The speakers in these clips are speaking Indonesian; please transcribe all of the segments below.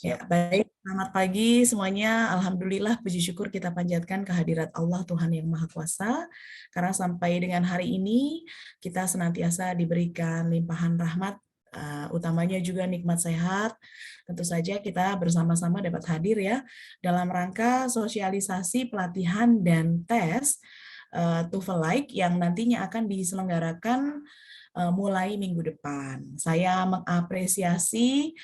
Ya, Siap. baik. Selamat pagi semuanya. Alhamdulillah, puji syukur kita panjatkan kehadirat Allah Tuhan yang Maha Kuasa. Karena sampai dengan hari ini, kita senantiasa diberikan limpahan rahmat, utamanya juga nikmat sehat. Tentu saja kita bersama-sama dapat hadir ya, dalam rangka sosialisasi, pelatihan, dan tes TOEFL-like yang nantinya akan diselenggarakan mulai minggu depan. Saya mengapresiasi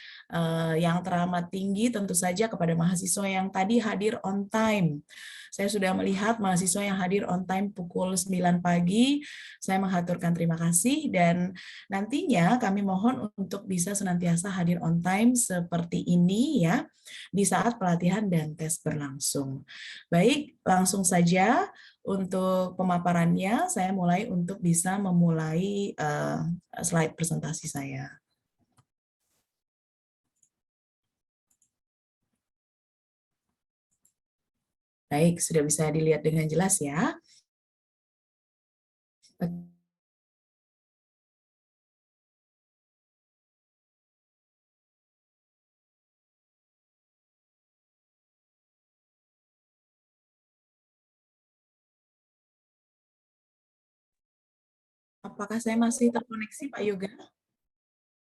yang teramat tinggi tentu saja kepada mahasiswa yang tadi hadir on time. Saya sudah melihat mahasiswa yang hadir on time pukul 9 pagi. Saya mengaturkan terima kasih dan nantinya kami mohon untuk bisa senantiasa hadir on time seperti ini ya di saat pelatihan dan tes berlangsung. Baik, langsung saja untuk pemaparannya, saya mulai untuk bisa memulai slide presentasi saya. Baik, sudah bisa dilihat dengan jelas ya. Apakah saya masih terkoneksi, Pak Yoga?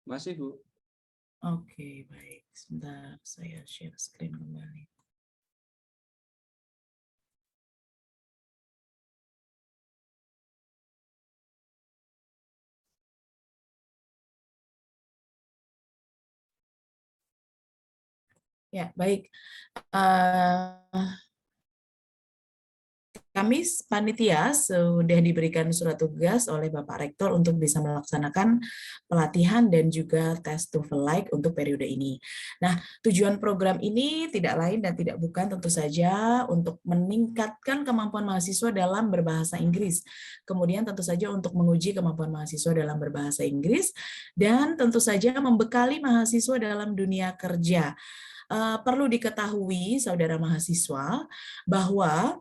Masih, Bu. Oke, baik. Sebentar, saya share screen kembali. Ya, baik. Kami panitia sudah diberikan surat tugas oleh Bapak Rektor untuk bisa melaksanakan pelatihan dan juga tes TOEFL-like untuk periode ini. Nah, tujuan program ini tidak lain dan tidak bukan tentu saja untuk meningkatkan kemampuan mahasiswa dalam berbahasa Inggris. Kemudian tentu saja untuk menguji kemampuan mahasiswa dalam berbahasa Inggris dan tentu saja membekali mahasiswa dalam dunia kerja. Perlu diketahui, saudara mahasiswa, bahwa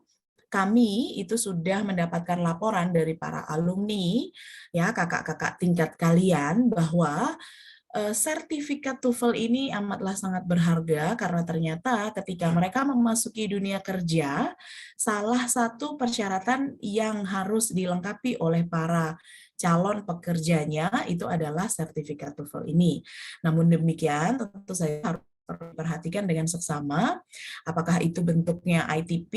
kami itu sudah mendapatkan laporan dari para alumni, ya kakak-kakak tingkat kalian, bahwa sertifikat TOEFL ini amatlah sangat berharga karena ternyata ketika mereka memasuki dunia kerja, salah satu persyaratan yang harus dilengkapi oleh para calon pekerjanya itu adalah sertifikat TOEFL ini. Namun demikian, tentu saya harus perhatikan dengan seksama, apakah itu bentuknya ITP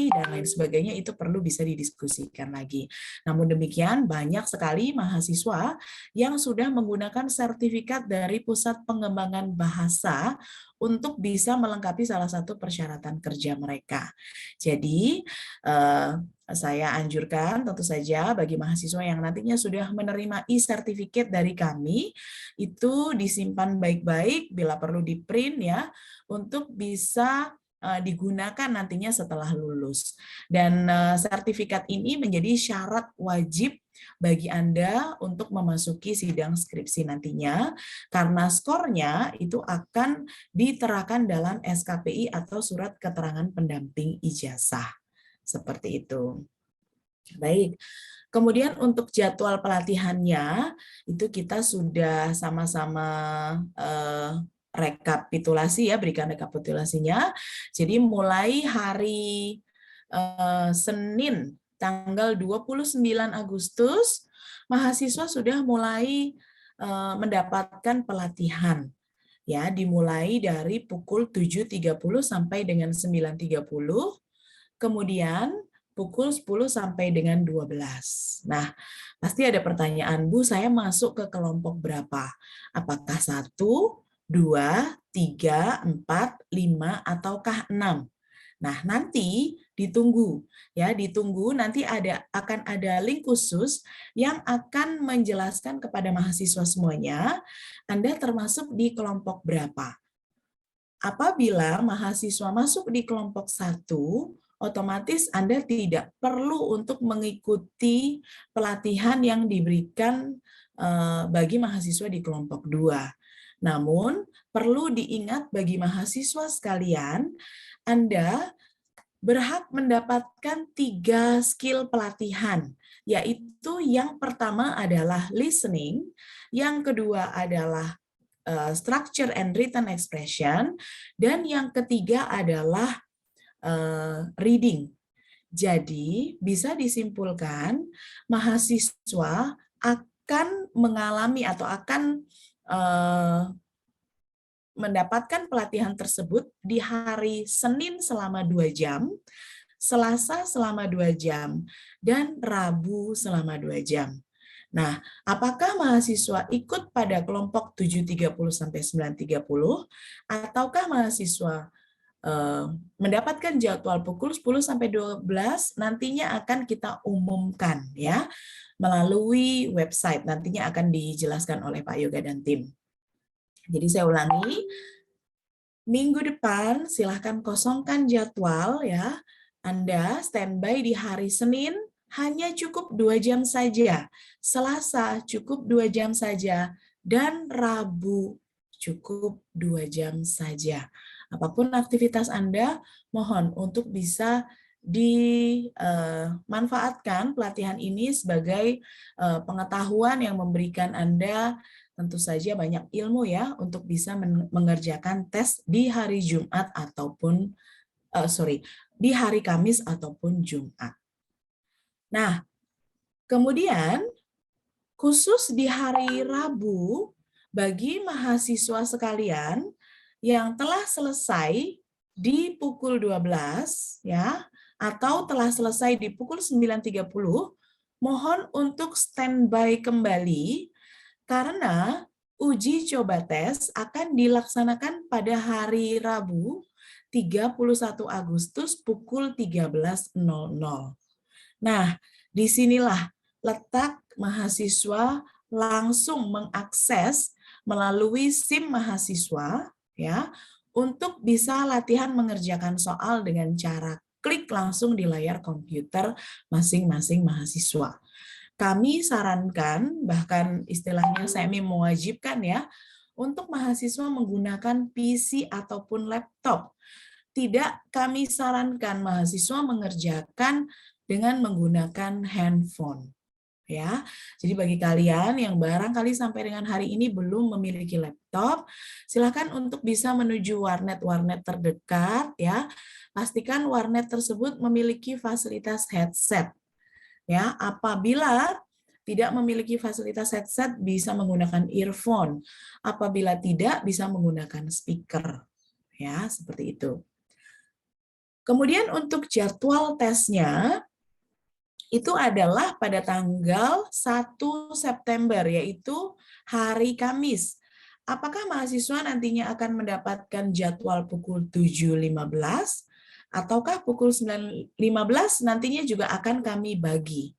dan lain sebagainya, itu perlu bisa didiskusikan lagi. Namun demikian, banyak sekali mahasiswa yang sudah menggunakan sertifikat dari Pusat Pengembangan Bahasa untuk bisa melengkapi salah satu persyaratan kerja mereka. Jadi, saya anjurkan tentu saja bagi mahasiswa yang nantinya sudah menerima e-certificate dari kami, itu disimpan baik-baik, bila perlu di-print ya, untuk bisa digunakan nantinya setelah lulus. Dan sertifikat ini menjadi syarat wajib bagi Anda untuk memasuki sidang skripsi nantinya, karena skornya itu akan diterakan dalam SKPI atau Surat Keterangan Pendamping Ijazah. Seperti itu. Baik, kemudian untuk jadwal pelatihannya, itu kita sudah sama-sama rekapitulasi ya, berikan rekapitulasinya. Jadi mulai hari Senin tanggal 29 Agustus, mahasiswa sudah mulai mendapatkan pelatihan. Ya, dimulai dari pukul 7.30 sampai dengan 9.30, kemudian pukul 10 sampai dengan 12. Nah, pasti ada pertanyaan, Bu, saya masuk ke kelompok berapa? Apakah 1, 2, 3, 4, 5, ataukah 6? Nah, nanti ditunggu ya, ditunggu nanti akan ada link khusus yang akan menjelaskan kepada mahasiswa semuanya Anda termasuk di kelompok berapa. Apabila mahasiswa masuk di kelompok 1, otomatis Anda tidak perlu untuk mengikuti pelatihan yang diberikan bagi mahasiswa di kelompok 2. Namun, perlu diingat bagi mahasiswa sekalian, Anda berhak mendapatkan 3 skill pelatihan, yaitu yang pertama adalah listening, yang kedua adalah structure and written expression, dan yang ketiga adalah reading. Jadi, bisa disimpulkan mahasiswa akan mengalami atau akan mendapatkan pelatihan tersebut di hari Senin selama 2 jam, Selasa selama 2 jam, dan Rabu selama 2 jam. Nah, apakah mahasiswa ikut pada kelompok 7.30 sampai 9.30 ataukah mahasiswa mendapatkan jadwal pukul 10 sampai 12 nantinya akan kita umumkan ya melalui website, nantinya akan dijelaskan oleh Pak Yoga dan tim. Jadi saya ulangi, minggu depan silahkan kosongkan jadwal ya. Anda standby di hari Senin hanya cukup 2 jam saja, Selasa cukup 2 jam saja, dan Rabu cukup 2 jam saja. Apapun aktivitas Anda, mohon untuk bisa dimanfaatkan pelatihan ini sebagai pengetahuan yang memberikan Anda tentu saja banyak ilmu ya untuk bisa mengerjakan tes di hari Jumat ataupun di hari Kamis ataupun Jumat. Nah, kemudian khusus di hari Rabu bagi mahasiswa sekalian yang telah selesai di pukul 12 ya atau telah selesai di pukul 9.30, mohon untuk standby kembali karena uji coba tes akan dilaksanakan pada hari Rabu 31 Agustus pukul 13.00. Nah, disinilah letak mahasiswa langsung mengakses melalui SIM mahasiswa ya untuk bisa latihan mengerjakan soal dengan cara klik langsung di layar komputer masing-masing mahasiswa. Kami sarankan, bahkan istilahnya semi mewajibkan ya, untuk mahasiswa menggunakan PC ataupun laptop. Tidak kami sarankan mahasiswa mengerjakan dengan menggunakan handphone. Ya, jadi bagi kalian yang barangkali sampai dengan hari ini belum memiliki laptop, silakan untuk bisa menuju warnet-warnet terdekat ya. Pastikan warnet tersebut memiliki fasilitas headset. Ya, apabila tidak memiliki fasilitas headset bisa menggunakan earphone. Apabila tidak bisa menggunakan speaker. Ya, seperti itu. Kemudian untuk jadwal tesnya itu adalah pada tanggal 1 September yaitu hari Kamis. Apakah mahasiswa nantinya akan mendapatkan jadwal pukul 7.15 ataukah pukul 9.15 nantinya juga akan kami bagi.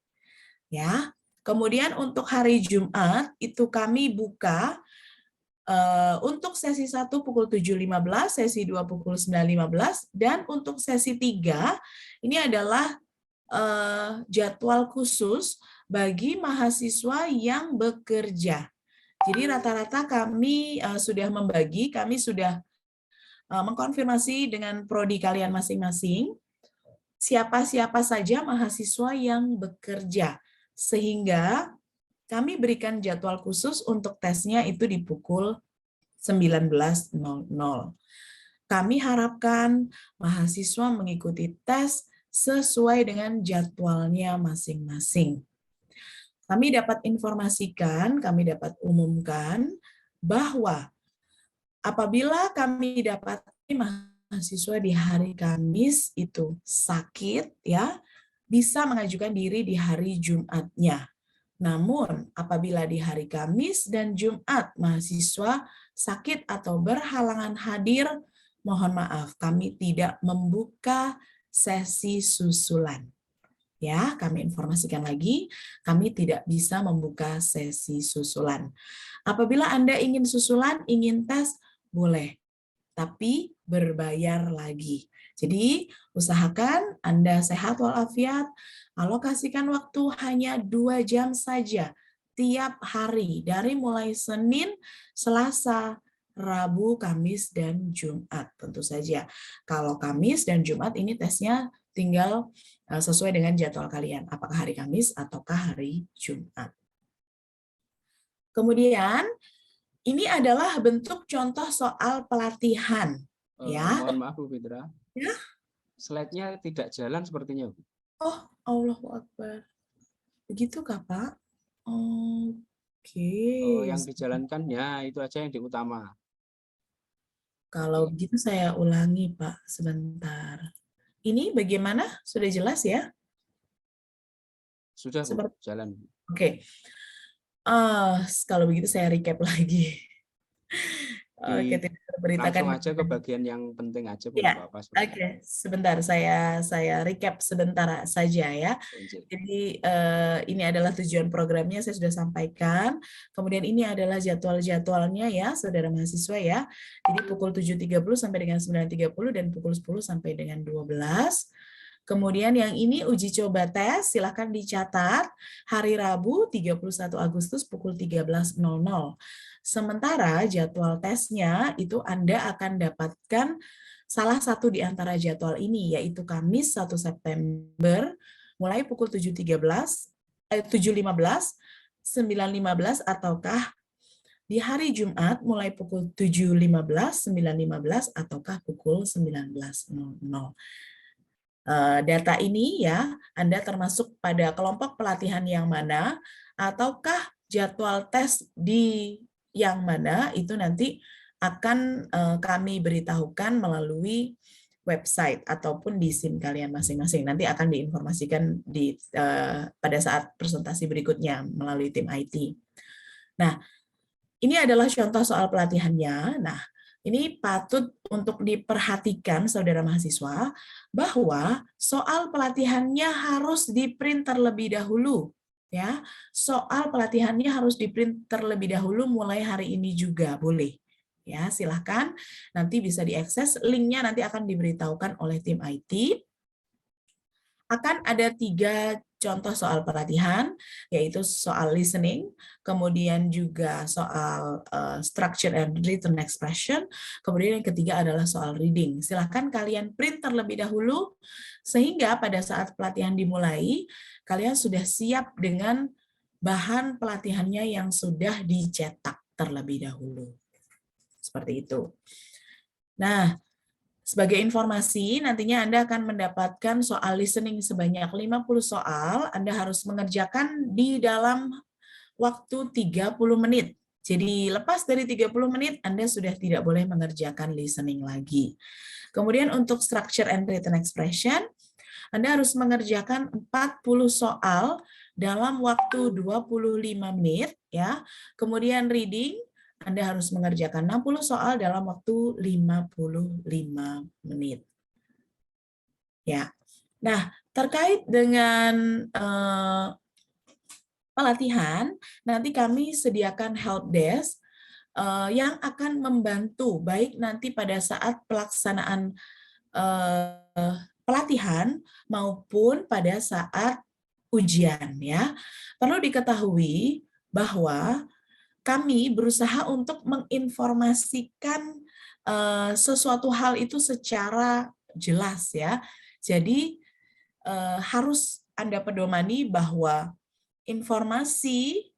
Ya. Kemudian untuk hari Jumat itu kami buka untuk sesi 1 pukul 7.15, sesi 2 pukul 9.15 dan untuk sesi 3 ini adalah jadwal khusus bagi mahasiswa yang bekerja. Jadi rata-rata kami sudah membagi, kami sudah mengkonfirmasi dengan prodi kalian masing-masing siapa-siapa saja mahasiswa yang bekerja. Sehingga kami berikan jadwal khusus untuk tesnya itu di pukul 19.00. Kami harapkan mahasiswa mengikuti tes sesuai dengan jadwalnya masing-masing. Kami dapat informasikan, kami dapat umumkan bahwa apabila kami dapat mahasiswa di hari Kamis itu sakit, ya bisa mengajukan diri di hari Jumatnya. Namun, apabila di hari Kamis dan Jumat mahasiswa sakit atau berhalangan hadir, mohon maaf, kami tidak membuka sesi susulan. Ya, kami informasikan lagi, kami tidak bisa membuka sesi susulan. Apabila Anda ingin susulan, ingin tes, boleh, tapi berbayar lagi. Jadi, usahakan Anda sehat walafiat, alokasikan waktu hanya 2 jam saja tiap hari, dari mulai Senin, Selasa, Rabu, Kamis, dan Jumat. Tentu saja, kalau Kamis dan Jumat ini tesnya tinggal sesuai dengan jadwal kalian, apakah hari Kamis ataukah hari Jumat. Kemudian, ini adalah bentuk contoh soal pelatihan. Ya. Mohon maaf Bu Fitra. Ya. Slide-nya tidak jalan sepertinya, Bu. Oh, Allahu Akbar. Begitu kah, Pak? Oke. Oh, yang dijalankan ya itu aja yang diutama. Kalau Oke. begitu saya ulangi, Pak, sebentar. Ini bagaimana? Sudah jelas ya? Sudah, Bu, jalan. Oke. Kalau begitu saya recap lagi. Oke, tidak terberitakan. Langsung aja ke bagian yang penting aja, Bu. Ya, Apa-apa. oke. Sebentar, saya recap sebentar saja ya. Jadi ini adalah tujuan programnya saya sudah sampaikan. Kemudian ini adalah jadwal-jadwalnya ya, saudara mahasiswa ya. Jadi pukul 7.30 sampai dengan 9.30 dan pukul 10 sampai dengan 12. Kemudian yang ini uji coba tes, silahkan dicatat hari Rabu 31 Agustus pukul 13.00. Sementara jadwal tesnya itu Anda akan dapatkan salah satu di antara jadwal ini, yaitu Kamis 1 September, mulai pukul 7.15, 7.15, 9.15, ataukah di hari Jumat mulai pukul 7.15, 9.15, ataukah pukul 19.00. Data ini ya, Anda termasuk pada kelompok pelatihan yang mana, ataukah jadwal tes di yang mana, itu nanti akan kami beritahukan melalui website ataupun di SIM kalian masing-masing. Nanti akan diinformasikan pada saat presentasi berikutnya melalui tim IT. Nah, ini adalah contoh soal pelatihannya. Nah, ini patut untuk diperhatikan saudara mahasiswa bahwa soal pelatihannya harus di-print terlebih dahulu. Ya, soal pelatihannya harus di-print terlebih dahulu mulai hari ini juga boleh. Ya, silahkan nanti bisa diakses, linknya nanti akan diberitahukan oleh tim IT. Akan ada 3 contoh soal pelatihan, yaitu soal listening, kemudian juga soal structure and written expression, kemudian yang ketiga adalah soal reading. Silahkan kalian print terlebih dahulu, sehingga pada saat pelatihan dimulai, kalian sudah siap dengan bahan pelatihannya yang sudah dicetak terlebih dahulu. Seperti itu. Nah, sebagai informasi, nantinya Anda akan mendapatkan soal listening sebanyak 50 soal. Anda harus mengerjakan di dalam waktu 30 menit. Jadi lepas dari 30 menit, Anda sudah tidak boleh mengerjakan listening lagi. Kemudian untuk structure and written expression, Anda harus mengerjakan 40 soal dalam waktu 25 menit. Ya. Kemudian reading, Anda harus mengerjakan 60 soal dalam waktu 55 menit. Ya. Nah, terkait dengan pelatihan, nanti kami sediakan help desk yang akan membantu baik nanti pada saat pelaksanaan pelatihan maupun pada saat ujian ya. Perlu diketahui bahwa kami berusaha untuk menginformasikan sesuatu hal itu secara jelas ya. Jadi harus Anda pedomani bahwa informasi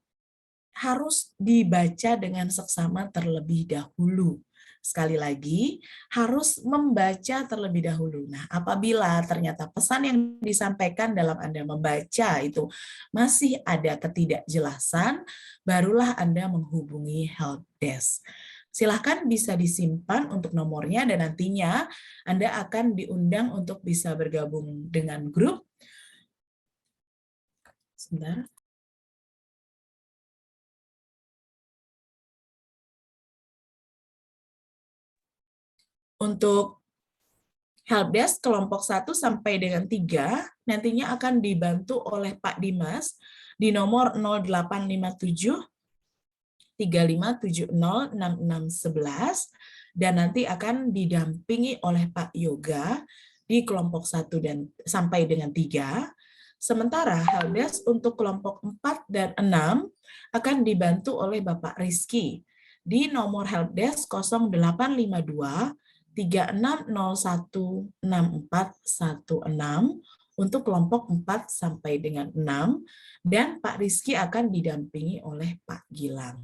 harus dibaca dengan seksama terlebih dahulu. Sekali lagi, harus membaca terlebih dahulu. Nah, apabila ternyata pesan yang disampaikan dalam Anda membaca itu masih ada ketidakjelasan, barulah Anda menghubungi help desk. Silahkan bisa disimpan untuk nomornya dan nantinya Anda akan diundang untuk bisa bergabung dengan grup. Sebentar. Untuk helpdesk kelompok 1 sampai dengan 3 nantinya akan dibantu oleh Pak Dimas di nomor 0857 3570 6611 dan nanti akan didampingi oleh Pak Yoga di kelompok 1 dan sampai dengan 3. Sementara helpdesk untuk kelompok 4 dan 6 akan dibantu oleh Bapak Rizky di nomor helpdesk 0852 36016416 untuk kelompok 4 sampai dengan 6 dan Pak Rizky akan didampingi oleh Pak Gilang.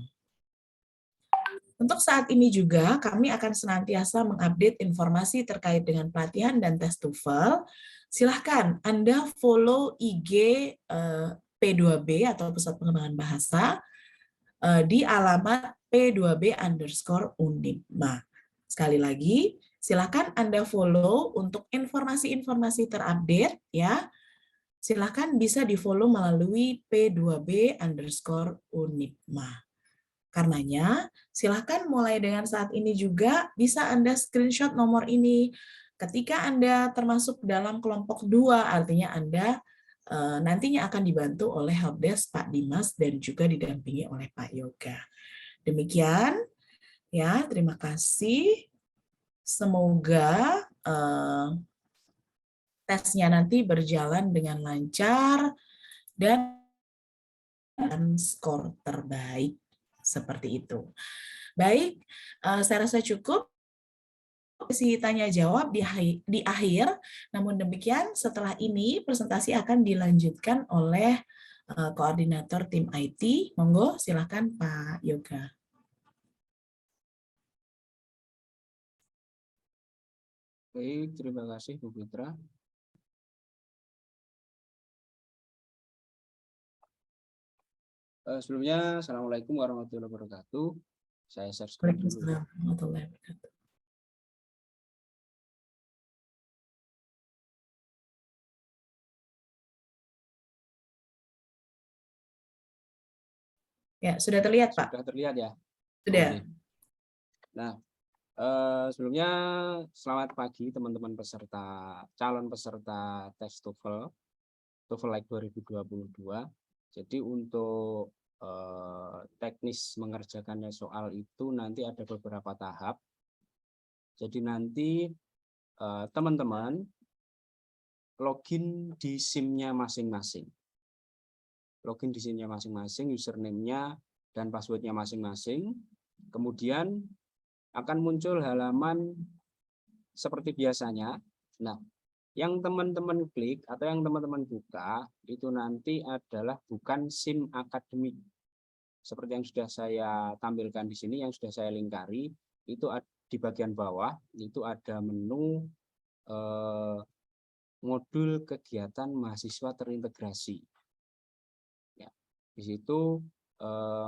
Untuk saat ini juga, kami akan senantiasa mengupdate informasi terkait dengan pelatihan dan tes TOEFL. Silahkan Anda follow IG P2B atau Pusat Pengembangan Bahasa di alamat P2B_Unipma. Sekali lagi, silahkan Anda follow untuk informasi-informasi terupdate ya. Silahkan bisa di-follow melalui P2B_Unipma. Karenanya, silahkan mulai dengan saat ini juga bisa Anda screenshot nomor ini. Ketika Anda termasuk dalam kelompok 2, artinya Anda nantinya akan dibantu oleh helpdesk Pak Dimas dan juga didampingi oleh Pak Yoga. Demikian, ya, terima kasih. Semoga tesnya nanti berjalan dengan lancar dan skor terbaik. Seperti itu. Baik, saya rasa cukup sesi tanya jawab di akhir. Namun demikian, setelah ini presentasi akan dilanjutkan oleh koordinator tim IT. Monggo, silakan Pak Yoga. Baik, terima kasih Bu Fitra. Sebelumnya, Assalamualaikum warahmatullahi wabarakatuh. Saya share screen dulu. Waalaikumsalam warahmatullahi wabarakatuh. Ya, sudah terlihat, Pak? Sudah terlihat ya? Sudah. Nah, sebelumnya selamat pagi teman-teman peserta, calon peserta tes TOEFL Like 2022. Jadi untuk teknis mengerjakannya soal itu nanti ada beberapa tahap. Jadi nanti teman-teman login di SIM-nya masing-masing. Login di SIM-nya masing-masing, username-nya dan password-nya masing-masing. Kemudian akan muncul halaman seperti biasanya. Nah, yang teman-teman klik atau yang teman-teman buka itu nanti adalah bukan SIM akademik. Seperti yang sudah saya tampilkan di sini, yang sudah saya lingkari, itu di bagian bawah itu ada menu modul kegiatan mahasiswa terintegrasi. Ya, di situ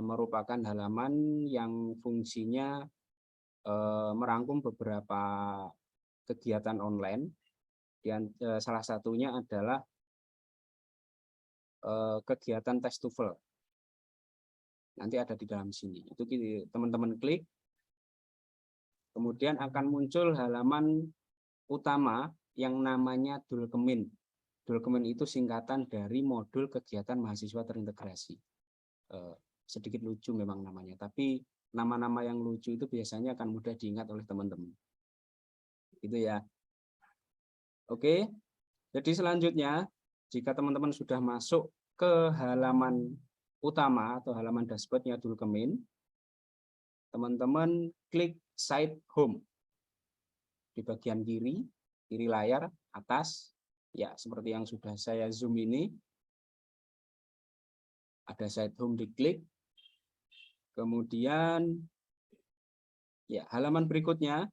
merupakan halaman yang fungsinya merangkum beberapa kegiatan online. Dan salah satunya adalah kegiatan tes TOEFL. Nanti ada di dalam sini. Itu teman-teman klik. Kemudian akan muncul halaman utama yang namanya Dulkemin. Dulkemin itu singkatan dari modul kegiatan mahasiswa terintegrasi. Sedikit lucu memang namanya, tapi nama-nama yang lucu itu biasanya akan mudah diingat oleh teman-teman. Itu ya. Oke. Jadi selanjutnya, jika teman-teman sudah masuk ke halaman utama atau halaman dashboardnya Dulkemin, teman-teman klik site home di bagian kiri layar atas, ya seperti yang sudah saya zoom ini, ada site home, diklik, kemudian ya halaman berikutnya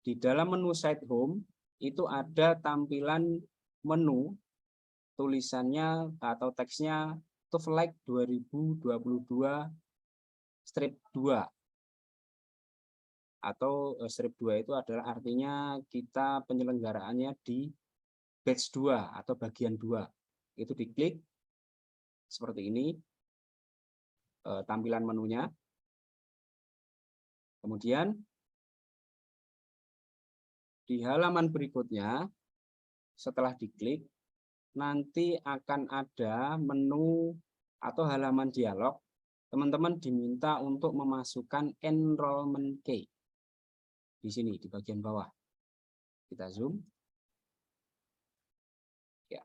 di dalam menu site home itu ada tampilan menu tulisannya atau teksnya TOEFL Like 2022 strip 2 atau strip 2 itu adalah artinya kita penyelenggaraannya di batch 2 atau bagian 2. Itu diklik seperti ini tampilan menunya. Kemudian di halaman berikutnya setelah diklik nanti akan ada menu atau halaman dialog. Teman-teman diminta untuk memasukkan enrollment key. Di sini, di bagian bawah. Kita zoom. Ya.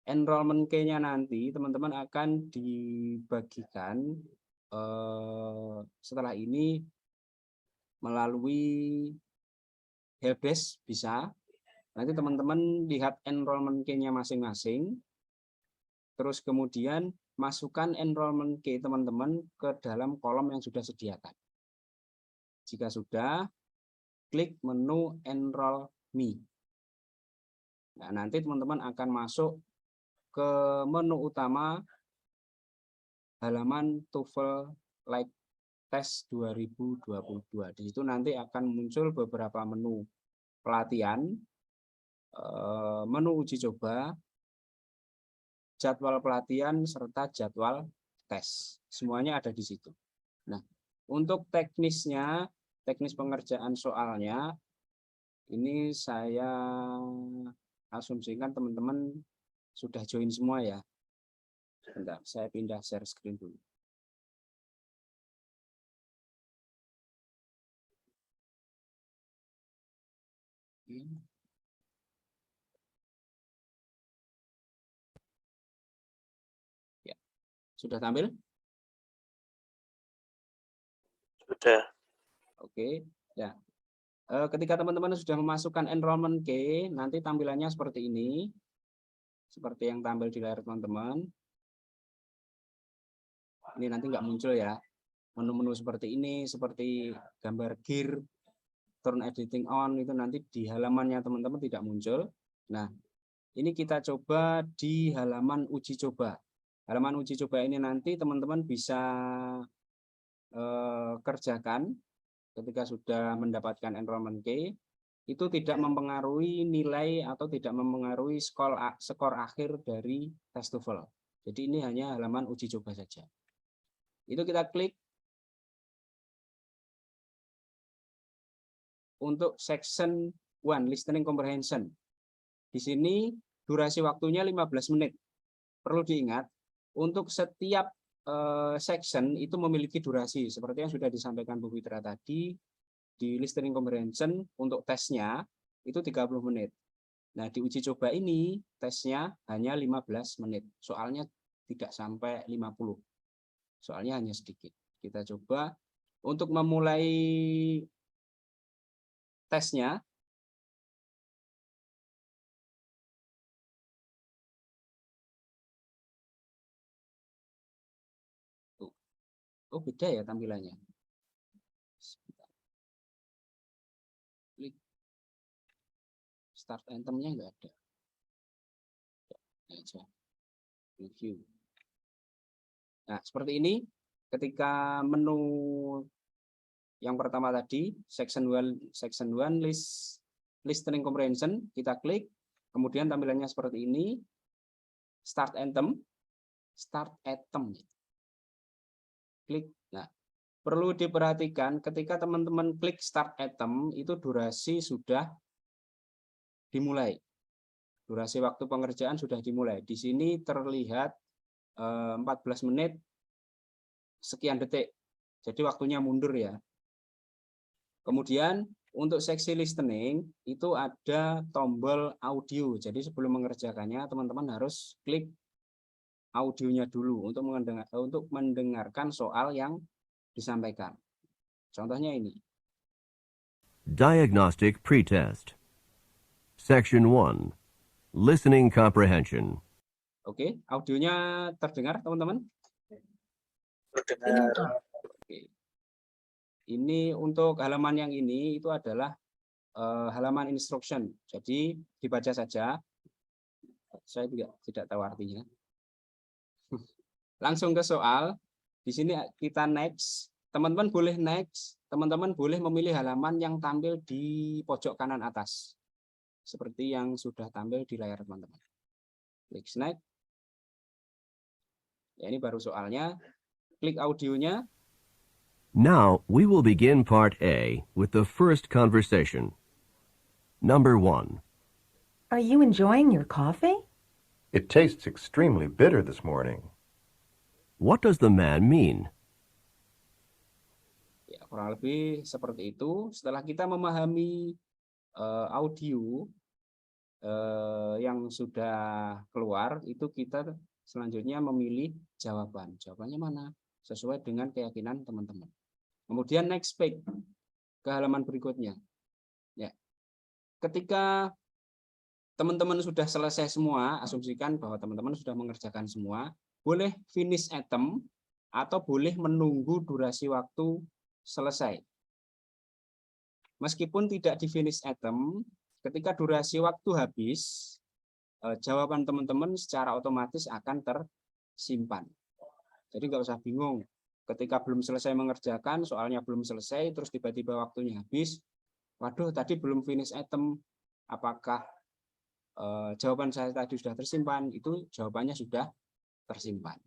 Enrollment key-nya nanti teman-teman akan dibagikan setelah ini melalui helpdesk bisa. Nanti teman-teman lihat enrollment key-nya masing-masing. Terus kemudian masukkan enrollment key teman-teman ke dalam kolom yang sudah sediakan. Jika sudah, klik menu Enroll Me. Nah, nanti teman-teman akan masuk ke menu utama halaman TOEFL Like Test 2022. Di situ nanti akan muncul beberapa menu pelatihan, menu uji coba, jadwal pelatihan, serta jadwal tes. Semuanya ada di situ. Nah, untuk teknisnya, teknis pengerjaan soalnya, ini saya asumsikan teman-teman sudah join semua ya. Sebentar, saya pindah share screen dulu. Ya, sudah tampil? Sudah. Oke, ya. Ketika teman-teman sudah memasukkan enrollment key, nanti tampilannya seperti ini. Seperti yang tampil di layar teman-teman. Ini nanti nggak muncul ya. Menu-menu seperti ini, seperti gambar gear, turn editing on, itu nanti di halamannya teman-teman tidak muncul. Nah, ini kita coba di halaman uji coba. Halaman uji coba ini nanti teman-teman bisa kerjakan ketika sudah mendapatkan enrollment key. Itu tidak mempengaruhi nilai atau tidak mempengaruhi skor akhir dari tes TOEFL. Jadi ini hanya halaman uji coba saja. Itu kita klik. Untuk section 1, listening comprehension. Di sini durasi waktunya 15 menit. Perlu diingat, untuk setiap section itu memiliki durasi. Seperti yang sudah disampaikan Bu Fitra tadi, di listening comprehension untuk tesnya itu 30 menit. Nah, di uji coba ini tesnya hanya 15 menit. Soalnya tidak sampai 50. Soalnya hanya sedikit. Kita coba untuk memulai tesnya. Oh, beda ya tampilannya. Klik start itemnya nggak ada. Aja. Review. Nah, seperti ini. Ketika menu yang pertama tadi, section 1 listening comprehension, kita klik, kemudian tampilannya seperti ini, start item, klik. Nah, perlu diperhatikan ketika teman-teman klik start item, itu durasi sudah dimulai. Durasi waktu pengerjaan sudah dimulai. Di sini terlihat 14 menit sekian detik. Jadi waktunya mundur ya. Kemudian untuk seksi listening itu ada tombol audio. Jadi sebelum mengerjakannya teman-teman harus klik audionya dulu untuk mendengarkan soal yang disampaikan. Contohnya ini. Diagnostic pretest. Section 1. Listening comprehension. Oke, audionya terdengar teman-teman? Terdengar. Oke. Ini untuk halaman yang ini itu adalah halaman instruction. Jadi dibaca saja. Saya tidak tahu artinya. Langsung ke soal. Di sini kita next. Teman-teman boleh next. Teman-teman boleh memilih halaman yang tampil di pojok kanan atas. Seperti yang sudah tampil di layar teman-teman. Klik next. Ya, ini baru soalnya. Klik audionya. Now we will begin part A with the first conversation. Number 1. Are you enjoying your coffee? It tastes extremely bitter this morning. What does the man mean? Ya, kurang lebih seperti itu. Setelah kita memahami audio yang sudah keluar, itu kita selanjutnya memilih jawaban. Jawabannya mana? Sesuai dengan keyakinan teman-teman. Kemudian next page ke halaman berikutnya. Ya. Ketika teman-teman sudah selesai semua, asumsikan bahwa teman-teman sudah mengerjakan semua, boleh finish item atau boleh menunggu durasi waktu selesai. meskipun tidak di finish item, ketika durasi waktu habis, jawaban teman-teman secara otomatis akan tersimpan. Jadi nggak usah bingung. Ketika belum selesai mengerjakan, soalnya belum selesai, terus tiba-tiba waktunya habis, waduh tadi belum finish item, apakah jawaban saya tadi sudah tersimpan? Itu jawabannya sudah tersimpan.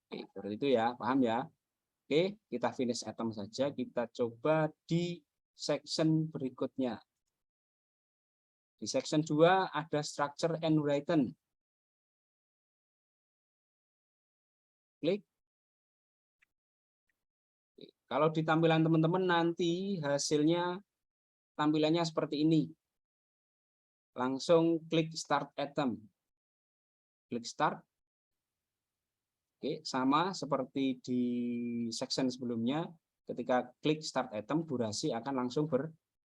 Oke, seperti itu ya, paham ya? Oke, kita finish item saja, kita coba di section berikutnya. Di section 2 ada structure and written. Klik. Kalau di tampilan teman-teman nanti hasilnya tampilannya seperti ini. Langsung klik start item. Klik start. Oke, sama seperti di section sebelumnya, ketika klik start item, durasi akan langsung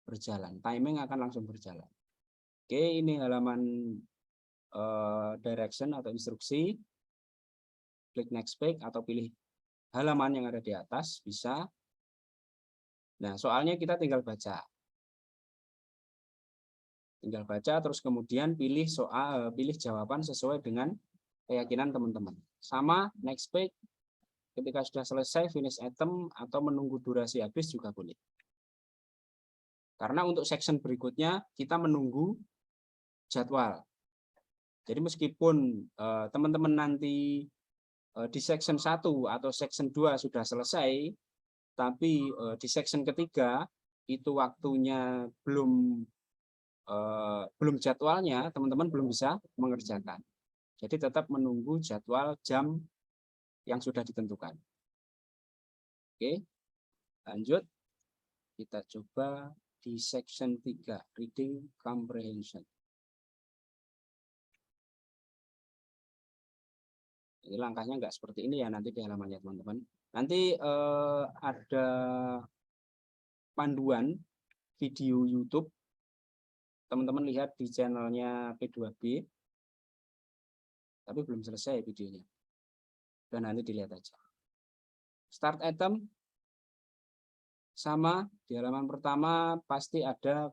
berjalan. Timing akan langsung berjalan. Oke, ini halaman direction atau instruksi. Klik next page atau pilih halaman yang ada di atas, bisa. Nah, soalnya kita tinggal baca. Tinggal baca, terus kemudian pilih pilih jawaban sesuai dengan keyakinan teman-teman. Sama, next page, ketika sudah selesai, finish item, atau menunggu durasi habis juga boleh. Karena untuk section berikutnya, kita menunggu jadwal. Jadi meskipun teman-teman nanti di section 1 atau section 2 sudah selesai, tapi di section ketiga itu waktunya belum jadwalnya, teman-teman belum bisa mengerjakan. Jadi tetap menunggu jadwal jam yang sudah ditentukan. Oke, lanjut. Kita coba di section 3, reading comprehension. Ini langkahnya nggak seperti ini ya nanti di halamannya teman-teman. Nanti ada panduan video YouTube. Teman-teman lihat di channelnya P2B. Tapi belum selesai videonya. Dan nanti dilihat aja. Start item. Sama, di halaman pertama pasti ada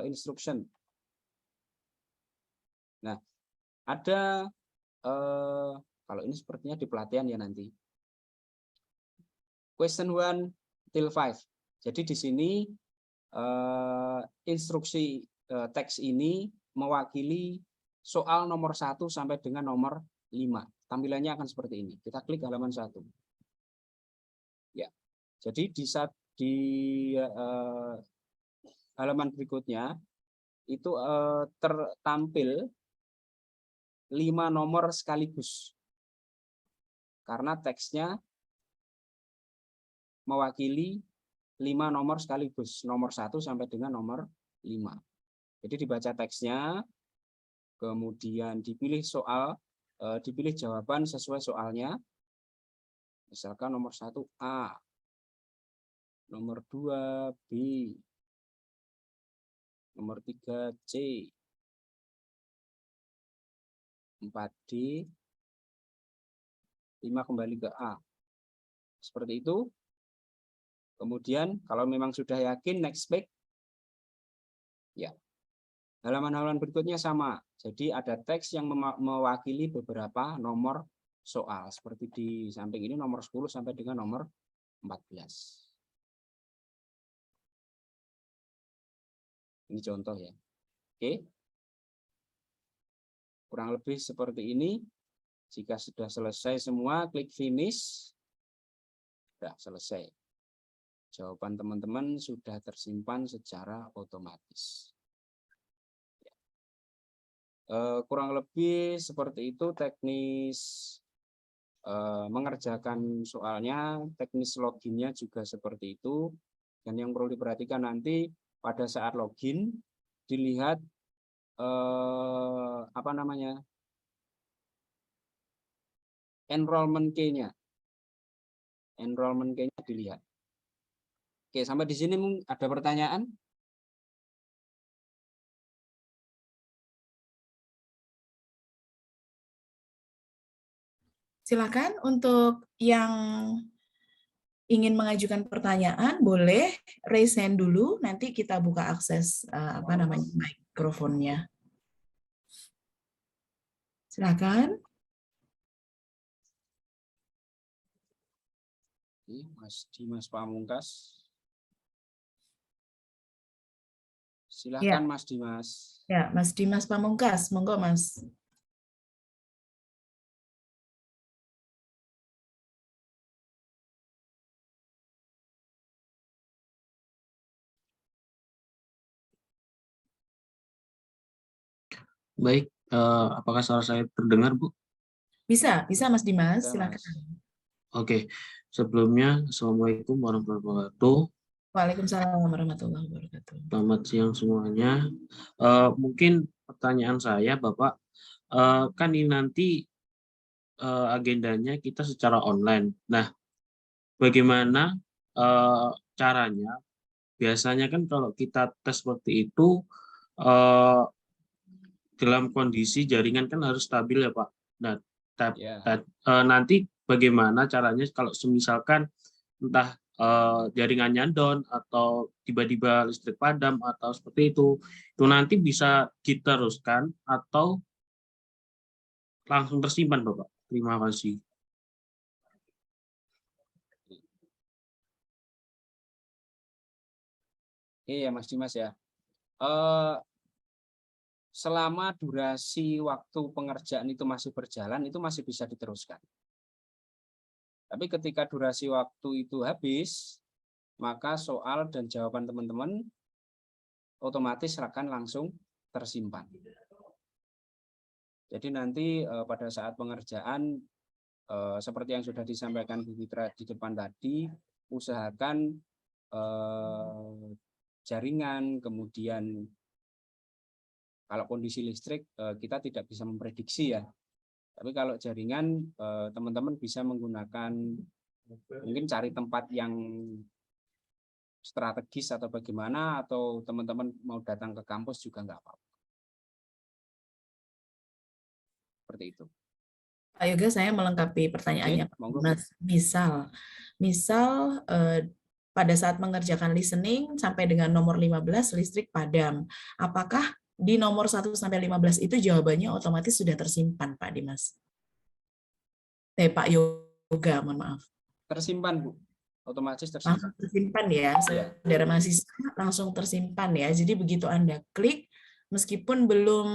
instruction. Nah, ada kalau ini sepertinya di pelatihan ya nanti. Question 1 till 5. Jadi di sini instruksi teks ini mewakili soal nomor 1 sampai dengan nomor 5. Tampilannya akan seperti ini. Kita klik halaman 1. Ya. Jadi di halaman berikutnya itu tertampil 5 nomor sekaligus. Karena teksnya mewakili 5 nomor sekaligus, nomor 1 sampai dengan nomor 5. Jadi dibaca teksnya, kemudian dipilih soal, dipilih jawaban sesuai soalnya. Misalkan nomor 1 A, nomor 2 B, nomor 3 C, 4 D, 5 kembali ke A. Seperti itu. Kemudian kalau memang sudah yakin, next page. Ya. Halaman-halaman berikutnya sama. Jadi ada teks yang mewakili beberapa nomor soal. Seperti di samping ini nomor 10 sampai dengan nomor 14. Ini contoh ya. Oke. Kurang lebih seperti ini. Jika sudah selesai semua, klik finish. Sudah selesai. Jawaban teman-teman sudah tersimpan secara otomatis. Kurang lebih seperti itu teknis mengerjakan soalnya, teknis loginnya juga seperti itu. Dan yang perlu diperhatikan nanti pada saat login dilihat apa namanya, enrollment key-nya. Enrollment key-nya dilihat. Oke, sampai di sini ada pertanyaan? Silakan untuk yang ingin mengajukan pertanyaan, boleh raise hand dulu, nanti kita buka akses mikrofonnya. Silakan. Mas Dimas Pamungkas. Silahkan Mas Dimas. Ya, Mas Dimas Pamungkas, monggo Mas. Baik, apakah suara saya terdengar, Bu? Bisa Mas Dimas, Bisa, silakan. Mas. Oke, sebelumnya Assalamualaikum warahmatullahi wabarakatuh. Waalaikumsalam warahmatullahi wabarakatuh. Selamat siang semuanya. Mungkin pertanyaan saya, Bapak, kan ini nanti agendanya kita secara online. Nah, bagaimana caranya? Biasanya kan kalau kita tes seperti itu, dalam kondisi jaringan kan harus stabil ya Pak. Nah, nanti bagaimana caranya kalau semisalkan entah jaringannya down atau tiba-tiba listrik padam atau seperti itu nanti bisa diteruskan atau langsung tersimpan Bapak. Terima kasih. Iya Mas Dimas ya. Selama durasi waktu pengerjaan itu masih berjalan, itu masih bisa diteruskan. Tapi ketika durasi waktu itu habis, maka soal dan jawaban teman-teman otomatis akan langsung tersimpan. Jadi nanti pada saat pengerjaan, seperti yang sudah disampaikan Bu Fitra di depan tadi, usahakan jaringan, kemudian kalau kondisi listrik kita tidak bisa memprediksi ya. Tapi kalau jaringan teman-teman bisa menggunakan mungkin cari tempat yang strategis atau bagaimana, atau teman-teman mau datang ke kampus juga nggak apa-apa. Seperti itu. Pak Yoga, saya melengkapi pertanyaannya. Oke, Mas, misal pada saat mengerjakan listening sampai dengan nomor 15 listrik padam. Apakah di nomor 1 sampai 15 itu jawabannya otomatis sudah tersimpan, Pak Dimas? Pak Yoga, mohon maaf. Tersimpan, Bu. Otomatis tersimpan. Langsung tersimpan ya, saudara mahasiswa langsung tersimpan ya. Jadi begitu Anda klik, meskipun belum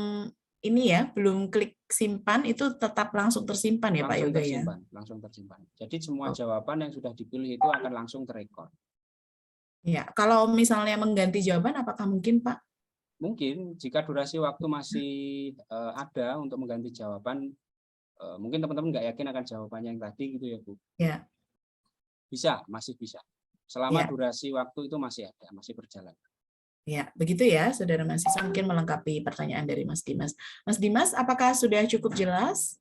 belum klik simpan, itu tetap langsung tersimpan ya Pak Yoga ya? Langsung tersimpan. Jadi semua jawaban yang sudah dipilih itu akan langsung terekor. Ya, kalau misalnya mengganti jawaban, apakah mungkin Pak? Mungkin, jika durasi waktu masih ada untuk mengganti jawaban, mungkin teman-teman nggak yakin akan jawabannya yang tadi gitu ya Bu. Ya. Bisa, masih bisa. Selama durasi waktu itu masih ada, masih berjalan. Ya, begitu ya, saudara mahasiswa, mungkin melengkapi pertanyaan dari Mas Dimas. Mas Dimas, apakah sudah cukup jelas?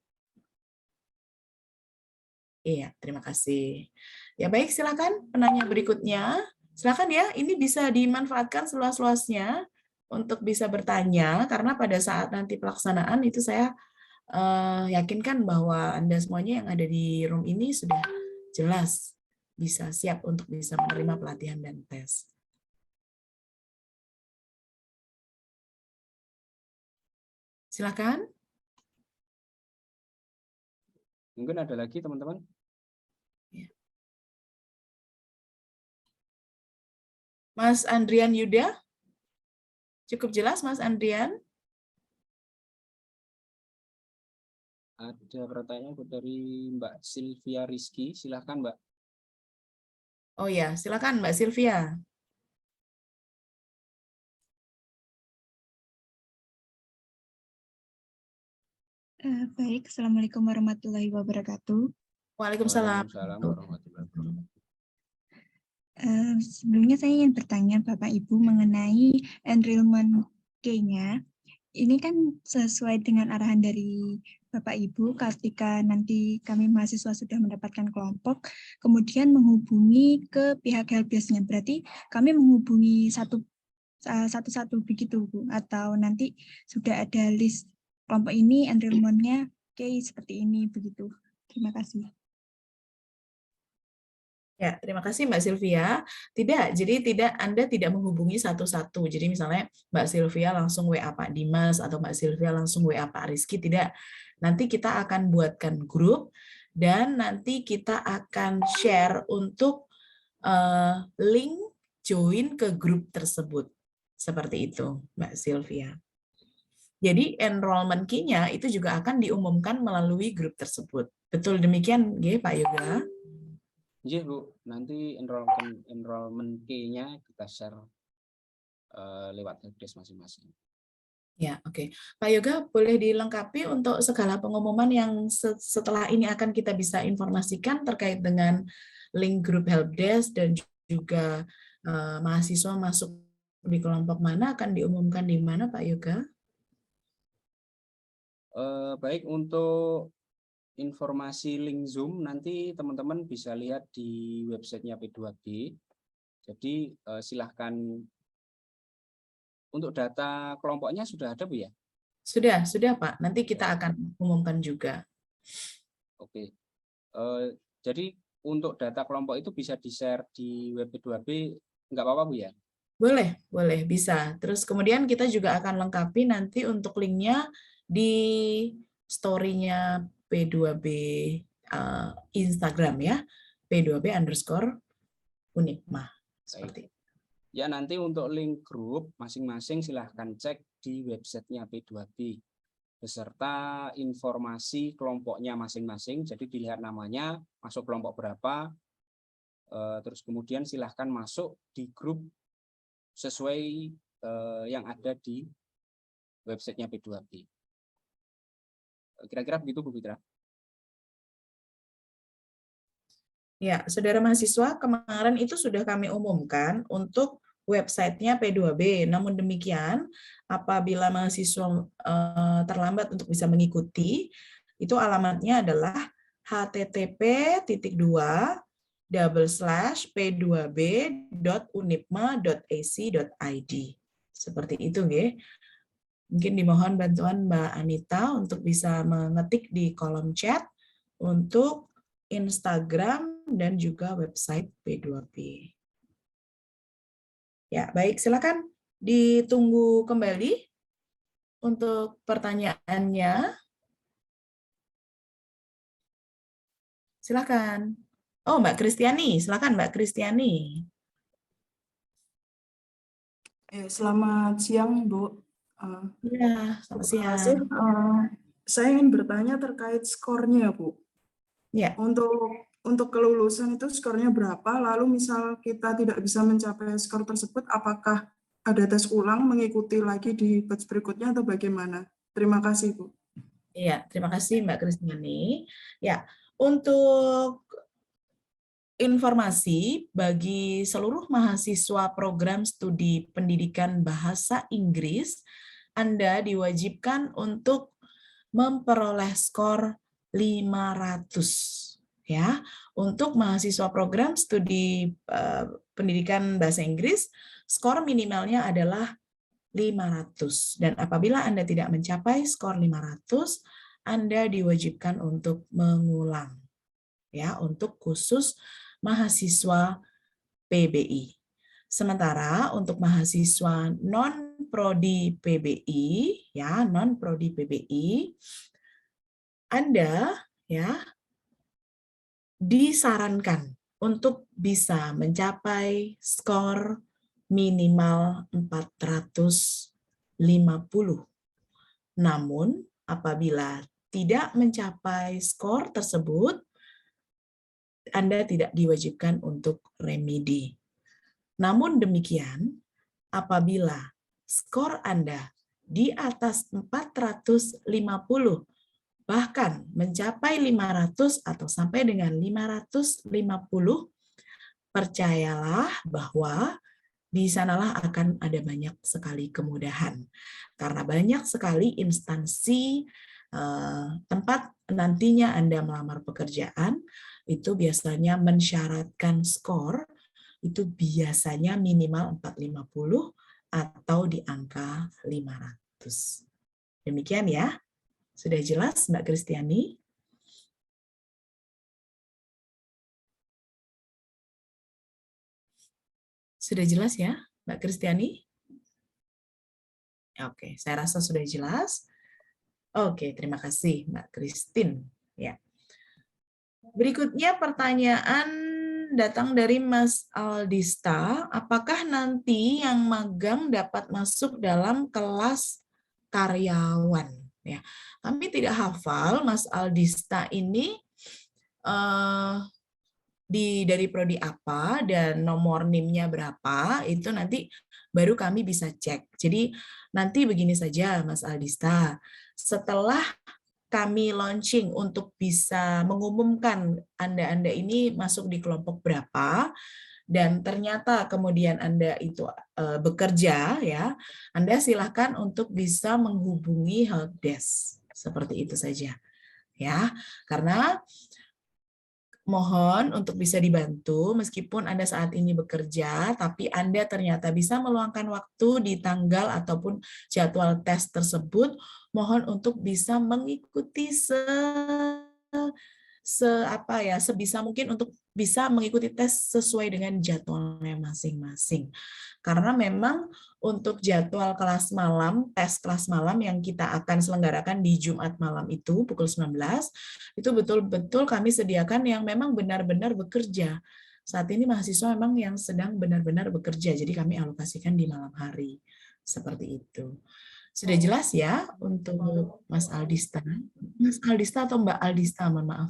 Iya, terima kasih. Ya baik, silakan penanya berikutnya. Silakan ya, ini bisa dimanfaatkan seluas-luasnya untuk bisa bertanya, karena pada saat nanti pelaksanaan itu saya yakinkan bahwa Anda semuanya yang ada di room ini sudah jelas, bisa siap untuk bisa menerima pelatihan dan tes. Silakan. Mungkin ada lagi teman-teman? Mas Andrian Yuda, cukup jelas Mas Andrian? Ada pertanyaan dari Mbak Sylvia Rizky, silahkan Mbak. Oh ya, silakan Mbak Sylvia. Baik, Assalamualaikum warahmatullahi wabarakatuh. Waalaikumsalam. Warahmatullahi wabarakatuh. Sebelumnya saya ingin bertanya Bapak Ibu mengenai enrollment key-nya. Ini kan sesuai dengan arahan dari Bapak Ibu ketika nanti kami mahasiswa sudah mendapatkan kelompok, kemudian menghubungi ke pihak helpdesk-nya. Berarti kami menghubungi satu-satu begitu Bu, atau nanti sudah ada list kelompok ini enrollment-nya seperti ini begitu. Terima kasih. Ya, terima kasih Mbak Sylvia. Anda tidak menghubungi satu-satu. Jadi misalnya Mbak Sylvia langsung WA Pak Dimas atau Mbak Sylvia langsung WA Pak Rizky, tidak. Nanti kita akan buatkan grup dan nanti kita akan share untuk link join ke grup tersebut. Seperti itu, Mbak Sylvia. Jadi enrollment key-nya itu juga akan diumumkan melalui grup tersebut. Betul demikian, nggih, Pak Yoga? Iya Bu, nanti enrollment key-nya kita share lewat helpdesk masing-masing. Ya, oke. Pak Yoga, boleh dilengkapi untuk segala pengumuman yang setelah ini akan kita bisa informasikan terkait dengan link grup helpdesk dan juga mahasiswa masuk di kelompok mana akan diumumkan di mana, Pak Yoga? Baik, untuk informasi link Zoom nanti teman-teman bisa lihat di websitenya P2B. Jadi silahkan untuk data kelompoknya sudah ada Bu ya? Sudah Pak. Nanti kita akan umumkan juga. Oke. Jadi untuk data kelompok itu bisa di-share di web P2B, nggak apa-apa Bu ya? Boleh, bisa. Terus kemudian kita juga akan lengkapi nanti untuk linknya di story-nya P2B Instagram ya, P2B_Unipma. Seperti itu. Ya, nanti untuk link grup masing-masing silahkan cek di websitenya P2B beserta informasi kelompoknya masing-masing. Jadi dilihat namanya, masuk kelompok berapa, terus kemudian silahkan masuk di grup sesuai yang ada di websitenya P2B. Kira-kira begitu Bu Fitra. Ya, saudara mahasiswa, kemarin itu sudah kami umumkan untuk websitenya P2B. Namun demikian, apabila mahasiswa terlambat untuk bisa mengikuti, itu alamatnya adalah http://p2b.unipma.ac.id. Seperti itu, nggih. Mungkin dimohon bantuan Mbak Anita untuk bisa mengetik di kolom chat untuk Instagram dan juga website P2B. Ya, baik, silakan ditunggu kembali untuk pertanyaannya. Silakan. Oh, Mbak Kristiani, silakan Mbak Kristiani. Selamat siang, Bu. Ya, selamat siang. Saya ingin bertanya terkait skornya, Bu. Ya. Untuk kelulusan itu skornya berapa? Lalu misal kita tidak bisa mencapai skor tersebut, apakah ada tes ulang mengikuti lagi di batch berikutnya atau bagaimana? Terima kasih, Bu. Iya, terima kasih Mbak Kristiani. Ya, untuk informasi bagi seluruh mahasiswa program studi pendidikan bahasa Inggris, Anda diwajibkan untuk memperoleh skor 500 ya. Untuk mahasiswa program studi pendidikan bahasa Inggris, skor minimalnya adalah 500 dan apabila Anda tidak mencapai skor 500, Anda diwajibkan untuk mengulang ya, untuk khusus mahasiswa PBI. Sementara untuk mahasiswa non-prodi PBI ya, non-prodi PBI, Anda ya disarankan untuk bisa mencapai skor minimal 450. Namun apabila tidak mencapai skor tersebut, Anda tidak diwajibkan untuk remedi. Namun demikian, apabila skor Anda di atas 450, bahkan mencapai 500 atau sampai dengan 550, percayalah bahwa di sanalah akan ada banyak sekali kemudahan. Karena banyak sekali instansi tempat nantinya Anda melamar pekerjaan, itu biasanya mensyaratkan skor itu biasanya minimal 450 atau di angka 500. Demikian ya. Sudah jelas Mbak Kristiani? Sudah jelas ya, Mbak Kristiani? Oke, saya rasa sudah jelas. Oke, terima kasih Mbak Christine. Ya. Berikutnya pertanyaan datang dari Mas Aldista. Apakah nanti yang magang dapat masuk dalam kelas karyawan? Ya, kami tidak hafal Mas Aldista ini dari prodi apa dan nomor NIM-nya berapa, itu nanti baru kami bisa cek. Jadi nanti begini saja Mas Aldista, setelah kami launching untuk bisa mengumumkan Anda ini masuk di kelompok berapa, dan ternyata kemudian Anda itu bekerja, ya, Anda silakan untuk bisa menghubungi helpdesk. Seperti itu saja. Ya, karena mohon untuk bisa dibantu, meskipun Anda saat ini bekerja, tapi Anda ternyata bisa meluangkan waktu di tanggal ataupun jadwal tes tersebut, mohon untuk bisa mengikuti sebisa mungkin untuk bisa mengikuti tes sesuai dengan jadwalnya masing-masing. Karena memang untuk jadwal kelas malam, tes kelas malam yang kita akan selenggarakan di Jumat malam itu pukul 19, itu betul-betul kami sediakan yang memang benar-benar bekerja. Saat ini mahasiswa memang yang sedang benar-benar bekerja, jadi kami alokasikan di malam hari. Seperti itu. Sudah jelas ya untuk Mas Aldista? Mas Aldista atau Mbak Aldista, mohon maaf.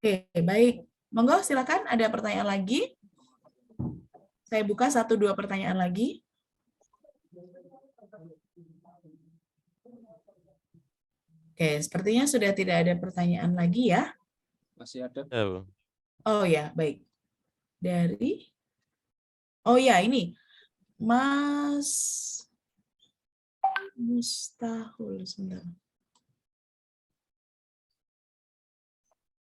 Oke, baik. Monggo silakan, ada pertanyaan lagi? Saya buka 1-2 pertanyaan lagi. Oke, sepertinya sudah tidak ada pertanyaan lagi ya. Masih ada. Oh ya, baik. Oh ya, ini. Mas Mustahul, sebentar.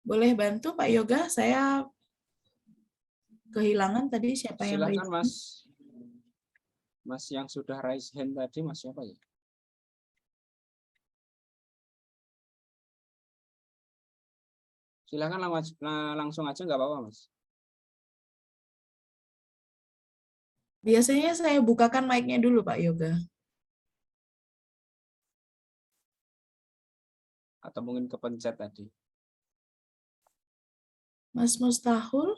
Boleh bantu Pak Yoga? Saya kehilangan tadi siapa yang silakan Mas yang sudah raise hand tadi, Mas siapa ya? Silakan langsung aja, nggak apa-apa Mas. Biasanya saya bukakan mic-nya dulu Pak Yoga. Atau mungkin kepencet tadi. Mas Mustahul?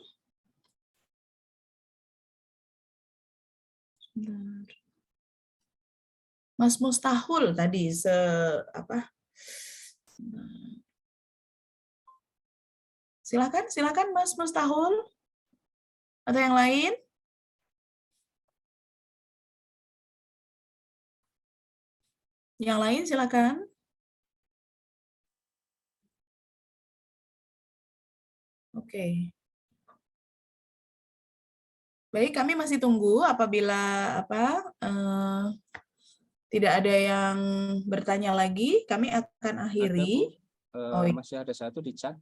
Mas Mustahul tadi Silakan Mas Mustahul. Atau yang lain? Yang lain silakan. Oke. Baik, kami masih tunggu apabila tidak ada yang bertanya lagi, kami akan akhiri. Masih ada satu di chat.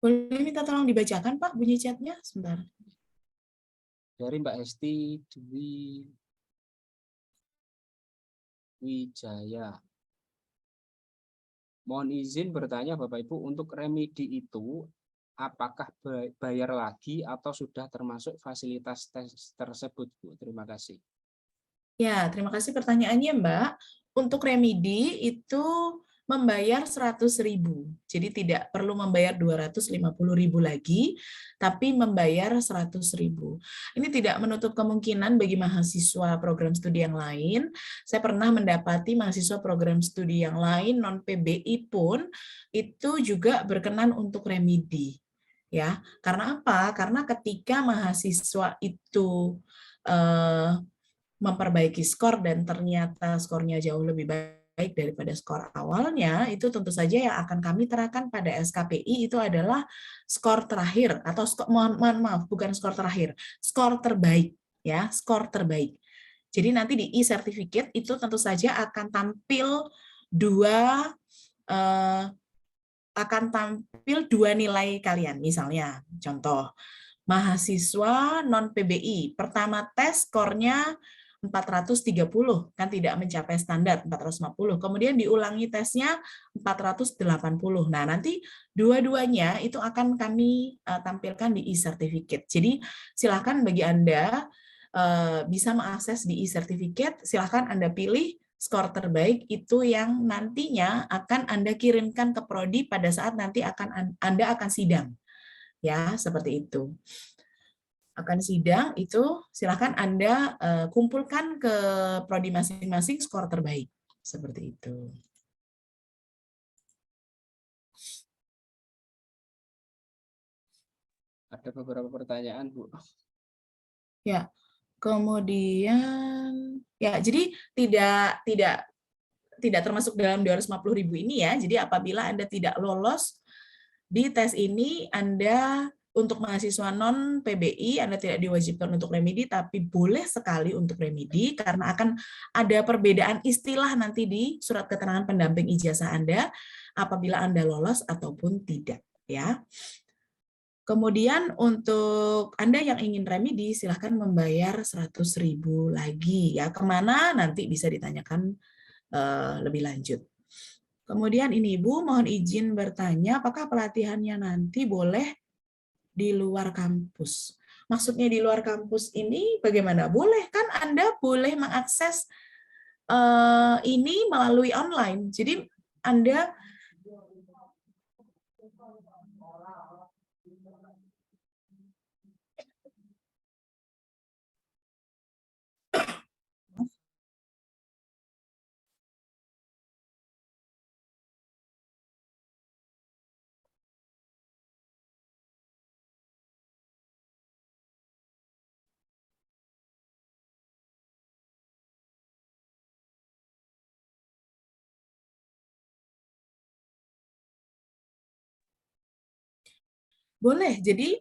Boleh minta tolong dibacakan Pak bunyi chatnya? Sebentar. Dari Mbak Hesti Dwi Wijaya. Mohon izin bertanya Bapak Ibu, untuk remedi itu apakah bayar lagi atau sudah termasuk fasilitas tes tersebut, Bu? Terima kasih. Ya, terima kasih pertanyaannya Mbak. Untuk remedi itu membayar 100.000. Jadi tidak perlu membayar 250.000 lagi, tapi membayar 100.000. Ini tidak menutup kemungkinan bagi mahasiswa program studi yang lain. Saya pernah mendapati mahasiswa program studi yang lain non PBI pun itu juga berkenan untuk remedi. Ya, karena apa? Karena ketika mahasiswa itu memperbaiki skor dan ternyata skornya jauh lebih baik daripada skor awalnya, itu tentu saja yang akan kami terapkan pada SKPI itu adalah skor terakhir atau mohon maaf bukan skor terakhir, skor terbaik ya, skor terbaik. Jadi nanti di e-certificate itu tentu saja akan tampil dua nilai kalian. Misalnya contoh mahasiswa non PBI pertama tes skornya 430, kan tidak mencapai standar 450. Kemudian diulangi tesnya 480. Nah, nanti dua-duanya itu akan kami tampilkan di e-certificate. Jadi silakan bagi Anda bisa mengakses di e-certificate, silakan Anda pilih skor terbaik itu yang nantinya akan Anda kirimkan ke prodi pada saat nanti Anda akan sidang. Ya, seperti itu. Akan sidang itu silakan Anda kumpulkan ke prodi masing-masing skor terbaik. Seperti itu. Ada beberapa pertanyaan, Bu. Ya, kemudian ya jadi tidak termasuk dalam 250.000 ini ya. Jadi apabila Anda tidak lolos di tes ini, Anda untuk mahasiswa non PBI Anda tidak diwajibkan untuk remedi, tapi boleh sekali untuk remedi karena akan ada perbedaan istilah nanti di surat keterangan pendamping ijazah Anda apabila Anda lolos ataupun tidak ya. Kemudian untuk Anda yang ingin remedi silahkan membayar 100.000 lagi ya. Kemana nanti bisa ditanyakan lebih lanjut. Kemudian ini Ibu mohon izin bertanya apakah pelatihannya nanti boleh di luar kampus. Maksudnya di luar kampus ini bagaimana? Boleh kan Anda boleh mengakses ini melalui online. Jadi Anda boleh. Jadi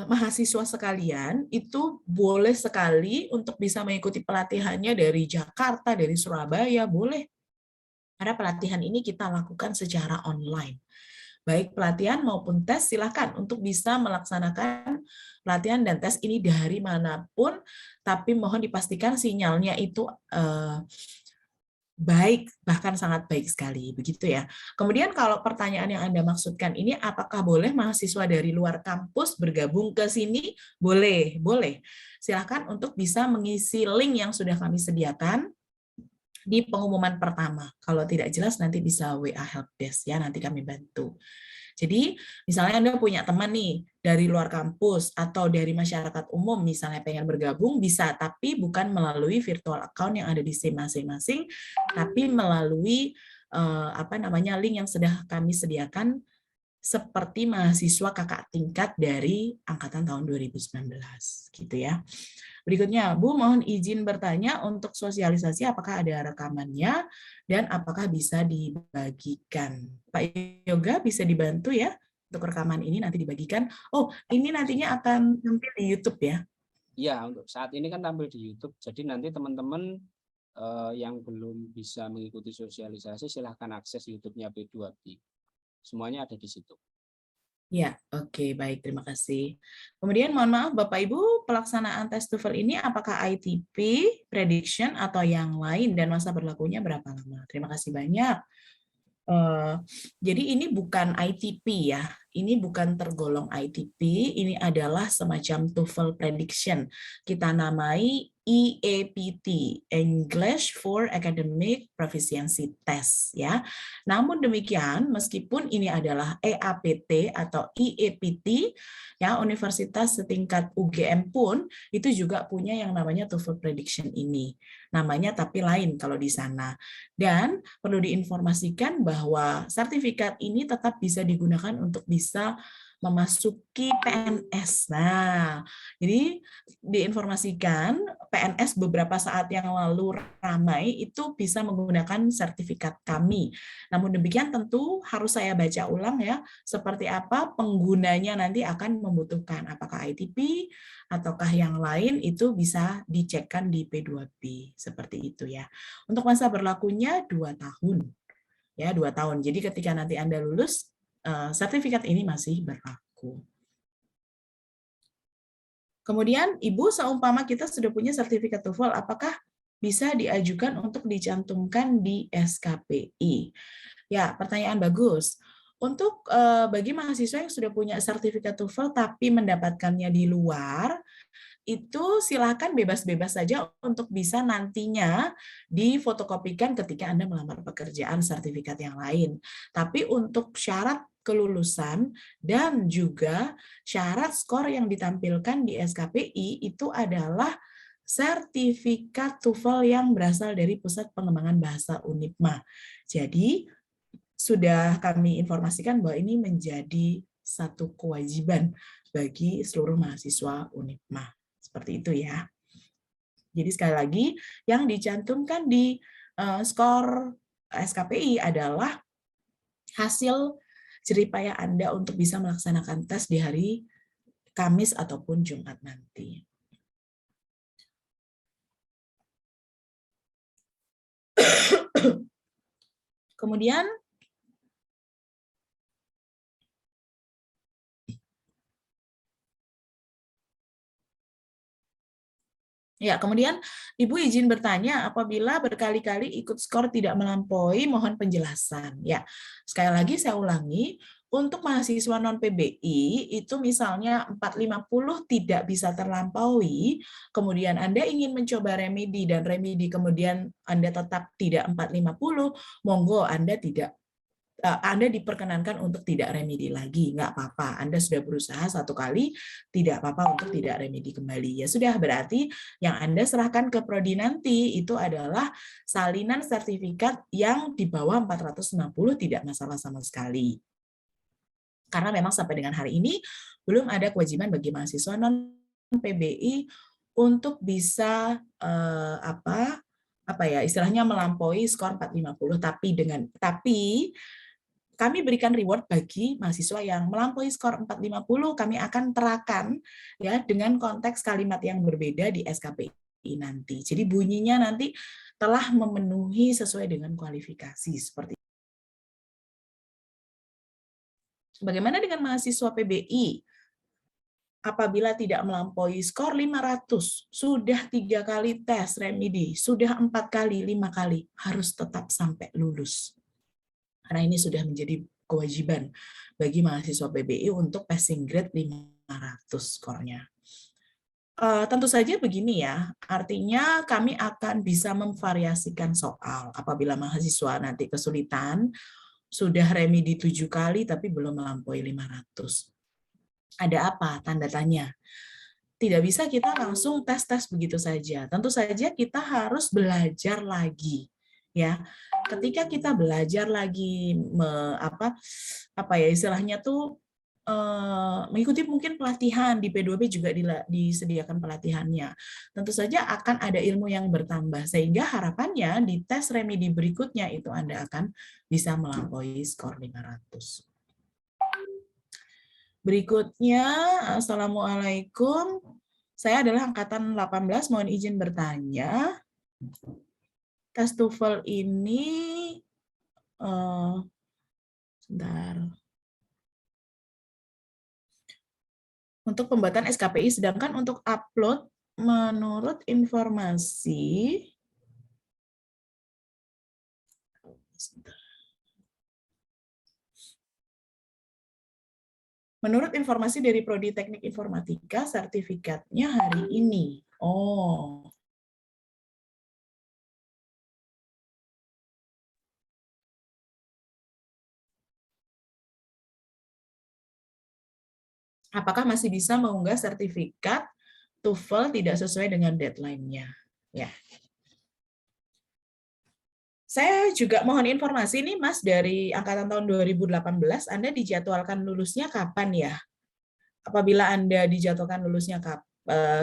mahasiswa sekalian itu boleh sekali untuk bisa mengikuti pelatihannya dari Jakarta, dari Surabaya, boleh. Karena pelatihan ini kita lakukan secara online. Baik pelatihan maupun tes, silakan untuk bisa melaksanakan pelatihan dan tes ini dari manapun, tapi mohon dipastikan sinyalnya itu baik, bahkan sangat baik sekali, begitu ya. Kemudian kalau pertanyaan yang Anda maksudkan ini, apakah boleh mahasiswa dari luar kampus bergabung ke sini? Boleh, boleh. Silakan untuk bisa mengisi link yang sudah kami sediakan di pengumuman pertama. Kalau tidak jelas nanti bisa WA Helpdesk ya, nanti kami bantu. Jadi misalnya Anda punya teman nih dari luar kampus atau dari masyarakat umum misalnya pengen bergabung bisa, tapi bukan melalui virtual account yang ada di SIM masing-masing, tapi melalui link yang sudah kami sediakan seperti mahasiswa kakak tingkat dari angkatan tahun 2019 gitu ya. Berikutnya, Bu mohon izin bertanya untuk sosialisasi apakah ada rekamannya dan apakah bisa dibagikan. Pak Yoga bisa dibantu ya untuk rekaman ini nanti dibagikan. Oh, ini nantinya akan tampil di YouTube ya? Iya, untuk saat ini kan tampil di YouTube. Jadi nanti teman-teman yang belum bisa mengikuti sosialisasi silahkan akses YouTube-nya P2B. Semuanya ada di situ. Ya, oke, baik, terima kasih. Kemudian mohon maaf Bapak Ibu, pelaksanaan tes TOEFL ini apakah ITP, prediction, atau yang lain, dan masa berlakunya berapa lama? Terima kasih banyak. Jadi ini bukan ITP ya, ini bukan tergolong ITP, ini adalah semacam TOEFL prediction. Kita namai EAPT, English for Academic Proficiency Test ya. Namun demikian, meskipun ini adalah EAPT atau EAPT ya, universitas setingkat UGM pun itu juga punya yang namanya TOEFL prediction ini. Namanya tapi lain kalau di sana. Dan perlu diinformasikan bahwa sertifikat ini tetap bisa digunakan untuk bisa memasuki PNS. Nah, jadi diinformasikan PNS beberapa saat yang lalu ramai itu bisa menggunakan sertifikat kami. Namun demikian tentu harus saya baca ulang ya, seperti apa penggunanya nanti akan membutuhkan. Apakah ITP ataukah yang lain itu bisa dicekkan di P2B. Seperti itu ya. Untuk masa berlakunya 2 tahun. Ya, 2 tahun. Jadi ketika nanti Anda lulus, sertifikat ini masih berlaku. Kemudian, Ibu, seumpama kita sudah punya sertifikat TOEFL, apakah bisa diajukan untuk dicantumkan di SKPI? Ya, pertanyaan bagus. Untuk bagi mahasiswa yang sudah punya sertifikat TOEFL tapi mendapatkannya di luar, itu silakan bebas-bebas saja untuk bisa nantinya difotokopikan ketika Anda melamar pekerjaan sertifikat yang lain. Tapi untuk syarat kelulusan dan juga syarat skor yang ditampilkan di SKPI itu adalah sertifikat TOEFL yang berasal dari Pusat Pengembangan Bahasa UNIPMA. Jadi, sudah kami informasikan bahwa ini menjadi satu kewajiban bagi seluruh mahasiswa UNIPMA. Seperti itu ya. Jadi sekali lagi, yang dicantumkan di skor SKPI adalah hasil jeripaya Anda untuk bisa melaksanakan tes di hari Kamis ataupun Jumat nanti. Kemudian, kemudian Ibu izin bertanya, apabila berkali-kali ikut skor tidak melampaui, mohon penjelasan. Ya, sekali lagi saya ulangi, untuk mahasiswa non-PBI itu misalnya 450 tidak bisa terlampaui, kemudian Anda ingin mencoba remedi dan remedi kemudian Anda tetap tidak 450, monggo Anda diperkenankan untuk tidak remedi lagi, nggak apa-apa. Anda sudah berusaha satu kali, tidak apa-apa untuk tidak remedi kembali. Ya sudah, berarti yang Anda serahkan ke Prodi nanti itu adalah salinan sertifikat yang di bawah 460 tidak masalah sama sekali. Karena memang sampai dengan hari ini belum ada kewajiban bagi mahasiswa non-PBI untuk bisa istilahnya melampaui skor 450, tapi kami berikan reward bagi mahasiswa yang melampaui skor 450, kami akan terakan ya dengan konteks kalimat yang berbeda di SKPI nanti. Jadi bunyinya nanti telah memenuhi sesuai dengan kualifikasi seperti itu. Bagaimana dengan mahasiswa PBI? Apabila tidak melampaui skor 500, sudah 3 kali tes remedi, sudah 4 kali, 5 kali, harus tetap sampai lulus. Karena ini sudah menjadi kewajiban bagi mahasiswa PBI untuk passing grade 500 skornya. Tentu saja begini ya, artinya kami akan bisa memvariasikan soal. Apabila mahasiswa nanti kesulitan, sudah remedi 7 kali tapi belum melampaui 500. Ada apa? Tanda tanya. Tidak bisa kita langsung tes-tes begitu saja. Tentu saja kita harus belajar lagi. Ya, ketika kita belajar lagi istilahnya tuh mengikuti mungkin pelatihan di P2P juga disediakan pelatihannya. Tentu saja akan ada ilmu yang bertambah sehingga harapannya di tes remedi berikutnya itu Anda akan bisa melampaui skor 500. Berikutnya, Assalamualaikum. Saya adalah angkatan 18, mohon izin bertanya. Tes TOEFL ini, sebentar. Untuk pembuatan SKPI, sedangkan untuk upload menurut informasi, menurut informasi dari Prodi Teknik Informatika, sertifikatnya hari ini. Oh. Apakah masih bisa mengunggah sertifikat TOEFL tidak sesuai dengan deadline-nya? Ya. Saya juga mohon informasi nih Mas, dari angkatan tahun 2018, Anda dijadwalkan lulusnya kapan ya? Apabila Anda dijadwalkan lulusnya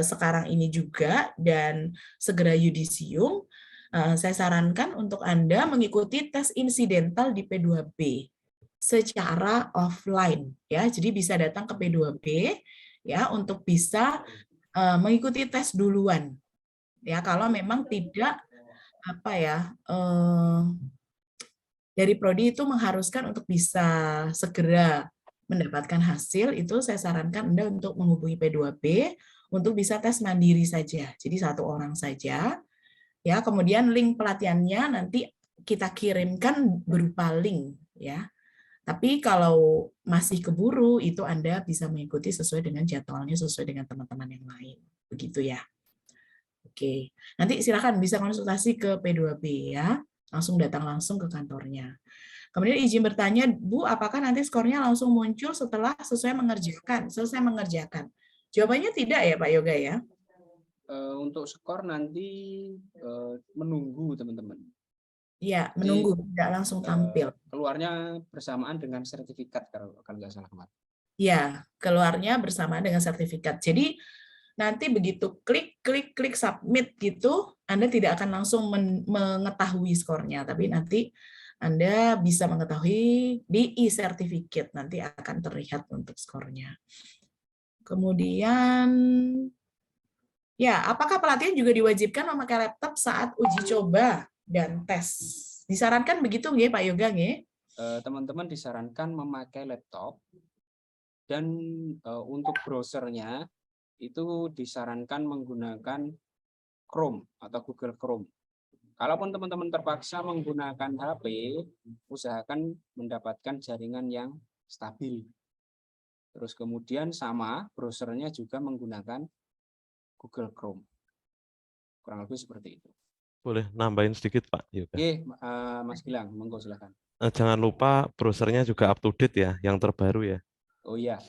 sekarang ini juga dan segera yudisium, saya sarankan untuk Anda mengikuti tes insidental di P2B secara offline ya. Jadi bisa datang ke P2B ya untuk bisa mengikuti tes duluan. Ya, kalau memang tidak dari prodi itu mengharuskan untuk bisa segera mendapatkan hasil, itu saya sarankan Anda untuk menghubungi P2B untuk bisa tes mandiri saja. Jadi 1 orang saja. Ya, kemudian link pelatihannya nanti kita kirimkan berupa link ya. Tapi kalau masih keburu itu Anda bisa mengikuti sesuai dengan jadwalnya, sesuai dengan teman-teman yang lain. Begitu ya. Oke. Nanti silakan bisa konsultasi ke P2B ya. Langsung datang langsung ke kantornya. Kemudian izin bertanya, Bu, apakah nanti skornya langsung muncul setelah selesai mengerjakan? Jawabannya tidak ya, Pak Yoga ya? Untuk skor nanti menunggu teman-teman. Iya, menunggu, tidak langsung tampil. Keluarnya bersamaan dengan sertifikat kalau nggak salah kemarin. Ya, keluarnya bersamaan dengan sertifikat. Jadi nanti begitu klik submit gitu, Anda tidak akan langsung mengetahui skornya, tapi nanti Anda bisa mengetahui di e-certificate, nanti akan terlihat untuk skornya. Kemudian, ya, apakah pelatihan juga diwajibkan memakai laptop saat uji coba dan tes? Disarankan begitu nggih Pak Yoga nggih? Teman-teman disarankan memakai laptop, dan untuk browsernya itu disarankan menggunakan Chrome atau Google Chrome. Kalaupun teman-teman terpaksa menggunakan HP, usahakan mendapatkan jaringan yang stabil. Terus kemudian sama browsernya juga menggunakan Google Chrome. Kurang lebih seperti itu. Boleh nambahin sedikit Pak Yoga? Oke, Mas Gilang, monggo silakan. Jangan lupa browsernya juga up to date ya, yang terbaru ya. Oh iya.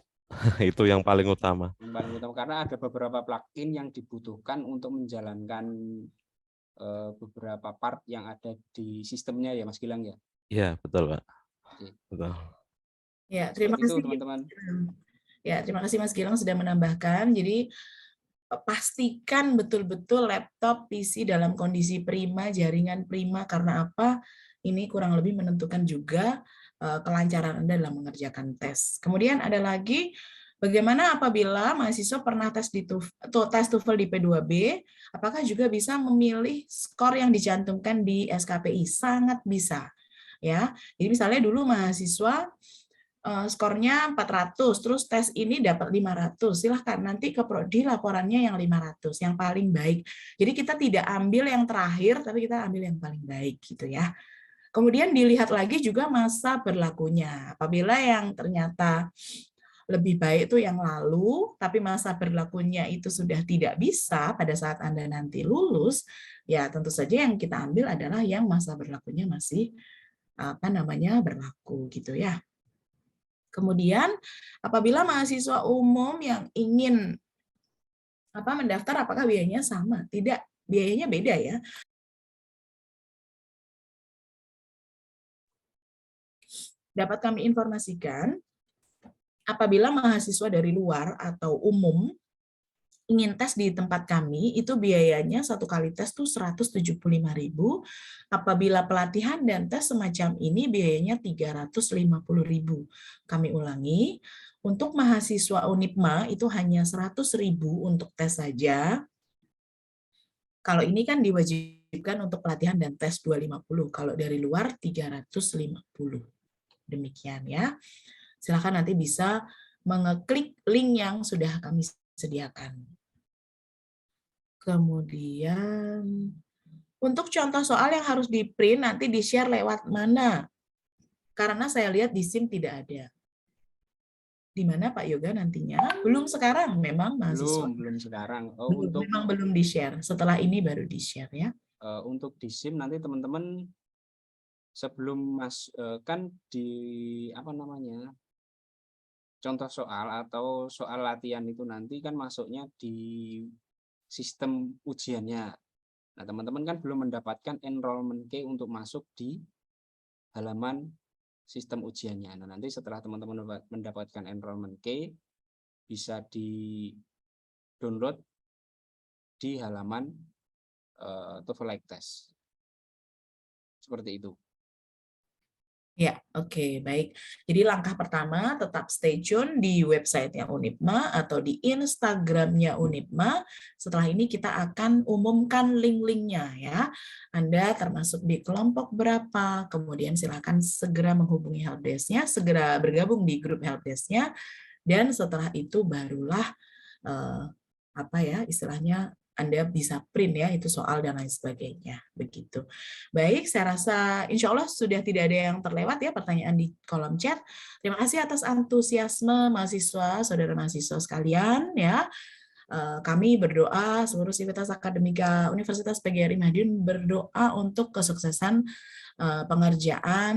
Itu yang paling utama. Yang paling utama karena ada beberapa plugin yang dibutuhkan untuk menjalankan beberapa part yang ada di sistemnya ya Mas Gilang ya. Iya, betul Pak. Oke. Betul. Ya, terima kasih teman-teman. Ya, terima kasih Mas Gilang sudah menambahkan. Jadi pastikan betul-betul laptop PC dalam kondisi prima, jaringan prima, karena apa? Ini kurang lebih menentukan juga kelancaran Anda dalam mengerjakan tes. Kemudian ada lagi, bagaimana apabila mahasiswa pernah tes TOEFL di P2B, apakah juga bisa memilih skor yang dicantumkan di SKPI? Sangat bisa. Ya, jadi misalnya dulu mahasiswa skornya 400, terus tes ini dapat 500, silahkan nanti ke prodi laporannya yang 500, yang paling baik. Jadi kita tidak ambil yang terakhir, tapi kita ambil yang paling baik gitu ya. Kemudian dilihat lagi juga masa berlakunya. Apabila yang ternyata lebih baik itu yang lalu, tapi masa berlakunya itu sudah tidak bisa pada saat Anda nanti lulus, ya tentu saja yang kita ambil adalah yang masa berlakunya masih berlaku gitu ya. Kemudian apabila mahasiswa umum yang ingin mendaftar, apakah biayanya sama? Tidak, biayanya beda ya. Dapat kami informasikan, apabila mahasiswa dari luar atau umum ingin tes di tempat kami, itu biayanya satu kali tes tuh 175.000. Apabila pelatihan dan tes semacam ini biayanya 350.000. Kami ulangi, untuk mahasiswa Unipma itu hanya 100.000 untuk tes saja. Kalau ini kan diwajibkan untuk pelatihan dan tes 250, kalau dari luar 350. Demikian ya. Silakan nanti bisa mengeklik link yang sudah kami sediakan. Kemudian untuk contoh soal yang harus di-print nanti di-share lewat mana? Karena saya lihat di SIM tidak ada. Di mana Pak Yoga nantinya? Belum sekarang memang mahasiswa. Belum sekarang. Memang belum di-share. Setelah ini baru di-share ya. Untuk di SIM nanti teman-teman sebelum kan di contoh soal atau soal latihan itu nanti kan masuknya di sistem ujiannya. Nah, teman-teman kan belum mendapatkan enrollment key untuk masuk di halaman sistem ujiannya. Nah, nanti setelah teman-teman mendapatkan enrollment key, bisa di-download di halaman TOEFL test. Seperti itu. Ya, oke, baik. Jadi langkah pertama tetap stay tune di website-nya Unipma atau di Instagram-nya Unipma. Setelah ini kita akan umumkan link-linknya ya. Anda termasuk di kelompok berapa, kemudian silakan segera menghubungi helpdesk-nya, segera bergabung di grup helpdesk-nya, dan setelah itu barulah istilahnya Anda bisa print ya, itu soal dan lain sebagainya. Begitu. Baik, saya rasa insya Allah sudah tidak ada yang terlewat ya pertanyaan di kolom chat. Terima kasih atas antusiasme mahasiswa, saudara mahasiswa sekalian ya. Kami berdoa, seluruh sivitas akademika Universitas PGRI Madiun berdoa untuk kesuksesan pengerjaan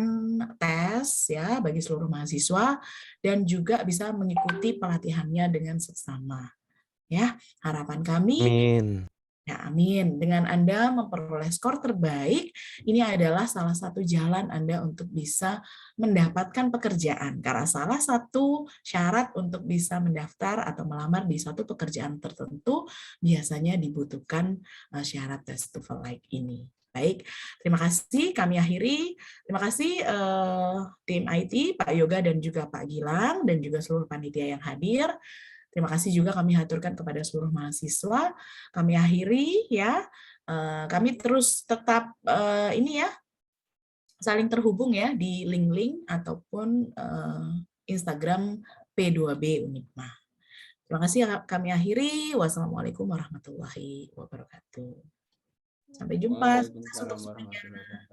tes ya bagi seluruh mahasiswa dan juga bisa mengikuti pelatihannya dengan seksama. Ya, harapan kami Amin. ya, amin. Dengan Anda memperoleh skor terbaik, ini adalah salah satu jalan Anda untuk bisa mendapatkan pekerjaan. Karena salah satu syarat untuk bisa mendaftar atau melamar di suatu pekerjaan tertentu biasanya dibutuhkan syarat tes TOEFL like ini. Baik, terima kasih. Kami akhiri. Terima kasih tim IT, Pak Yoga dan juga Pak Gilang, dan juga seluruh panitia yang hadir. Terima kasih juga kami haturkan kepada seluruh mahasiswa. Kami akhiri ya. Kami terus tetap saling terhubung ya di link-link ataupun Instagram P2B Unigma. Terima kasih kami akhiri. Wassalamualaikum warahmatullahi wabarakatuh. Sampai jumpa. Waalaikumsalam warahmatullahi wabarakatuh.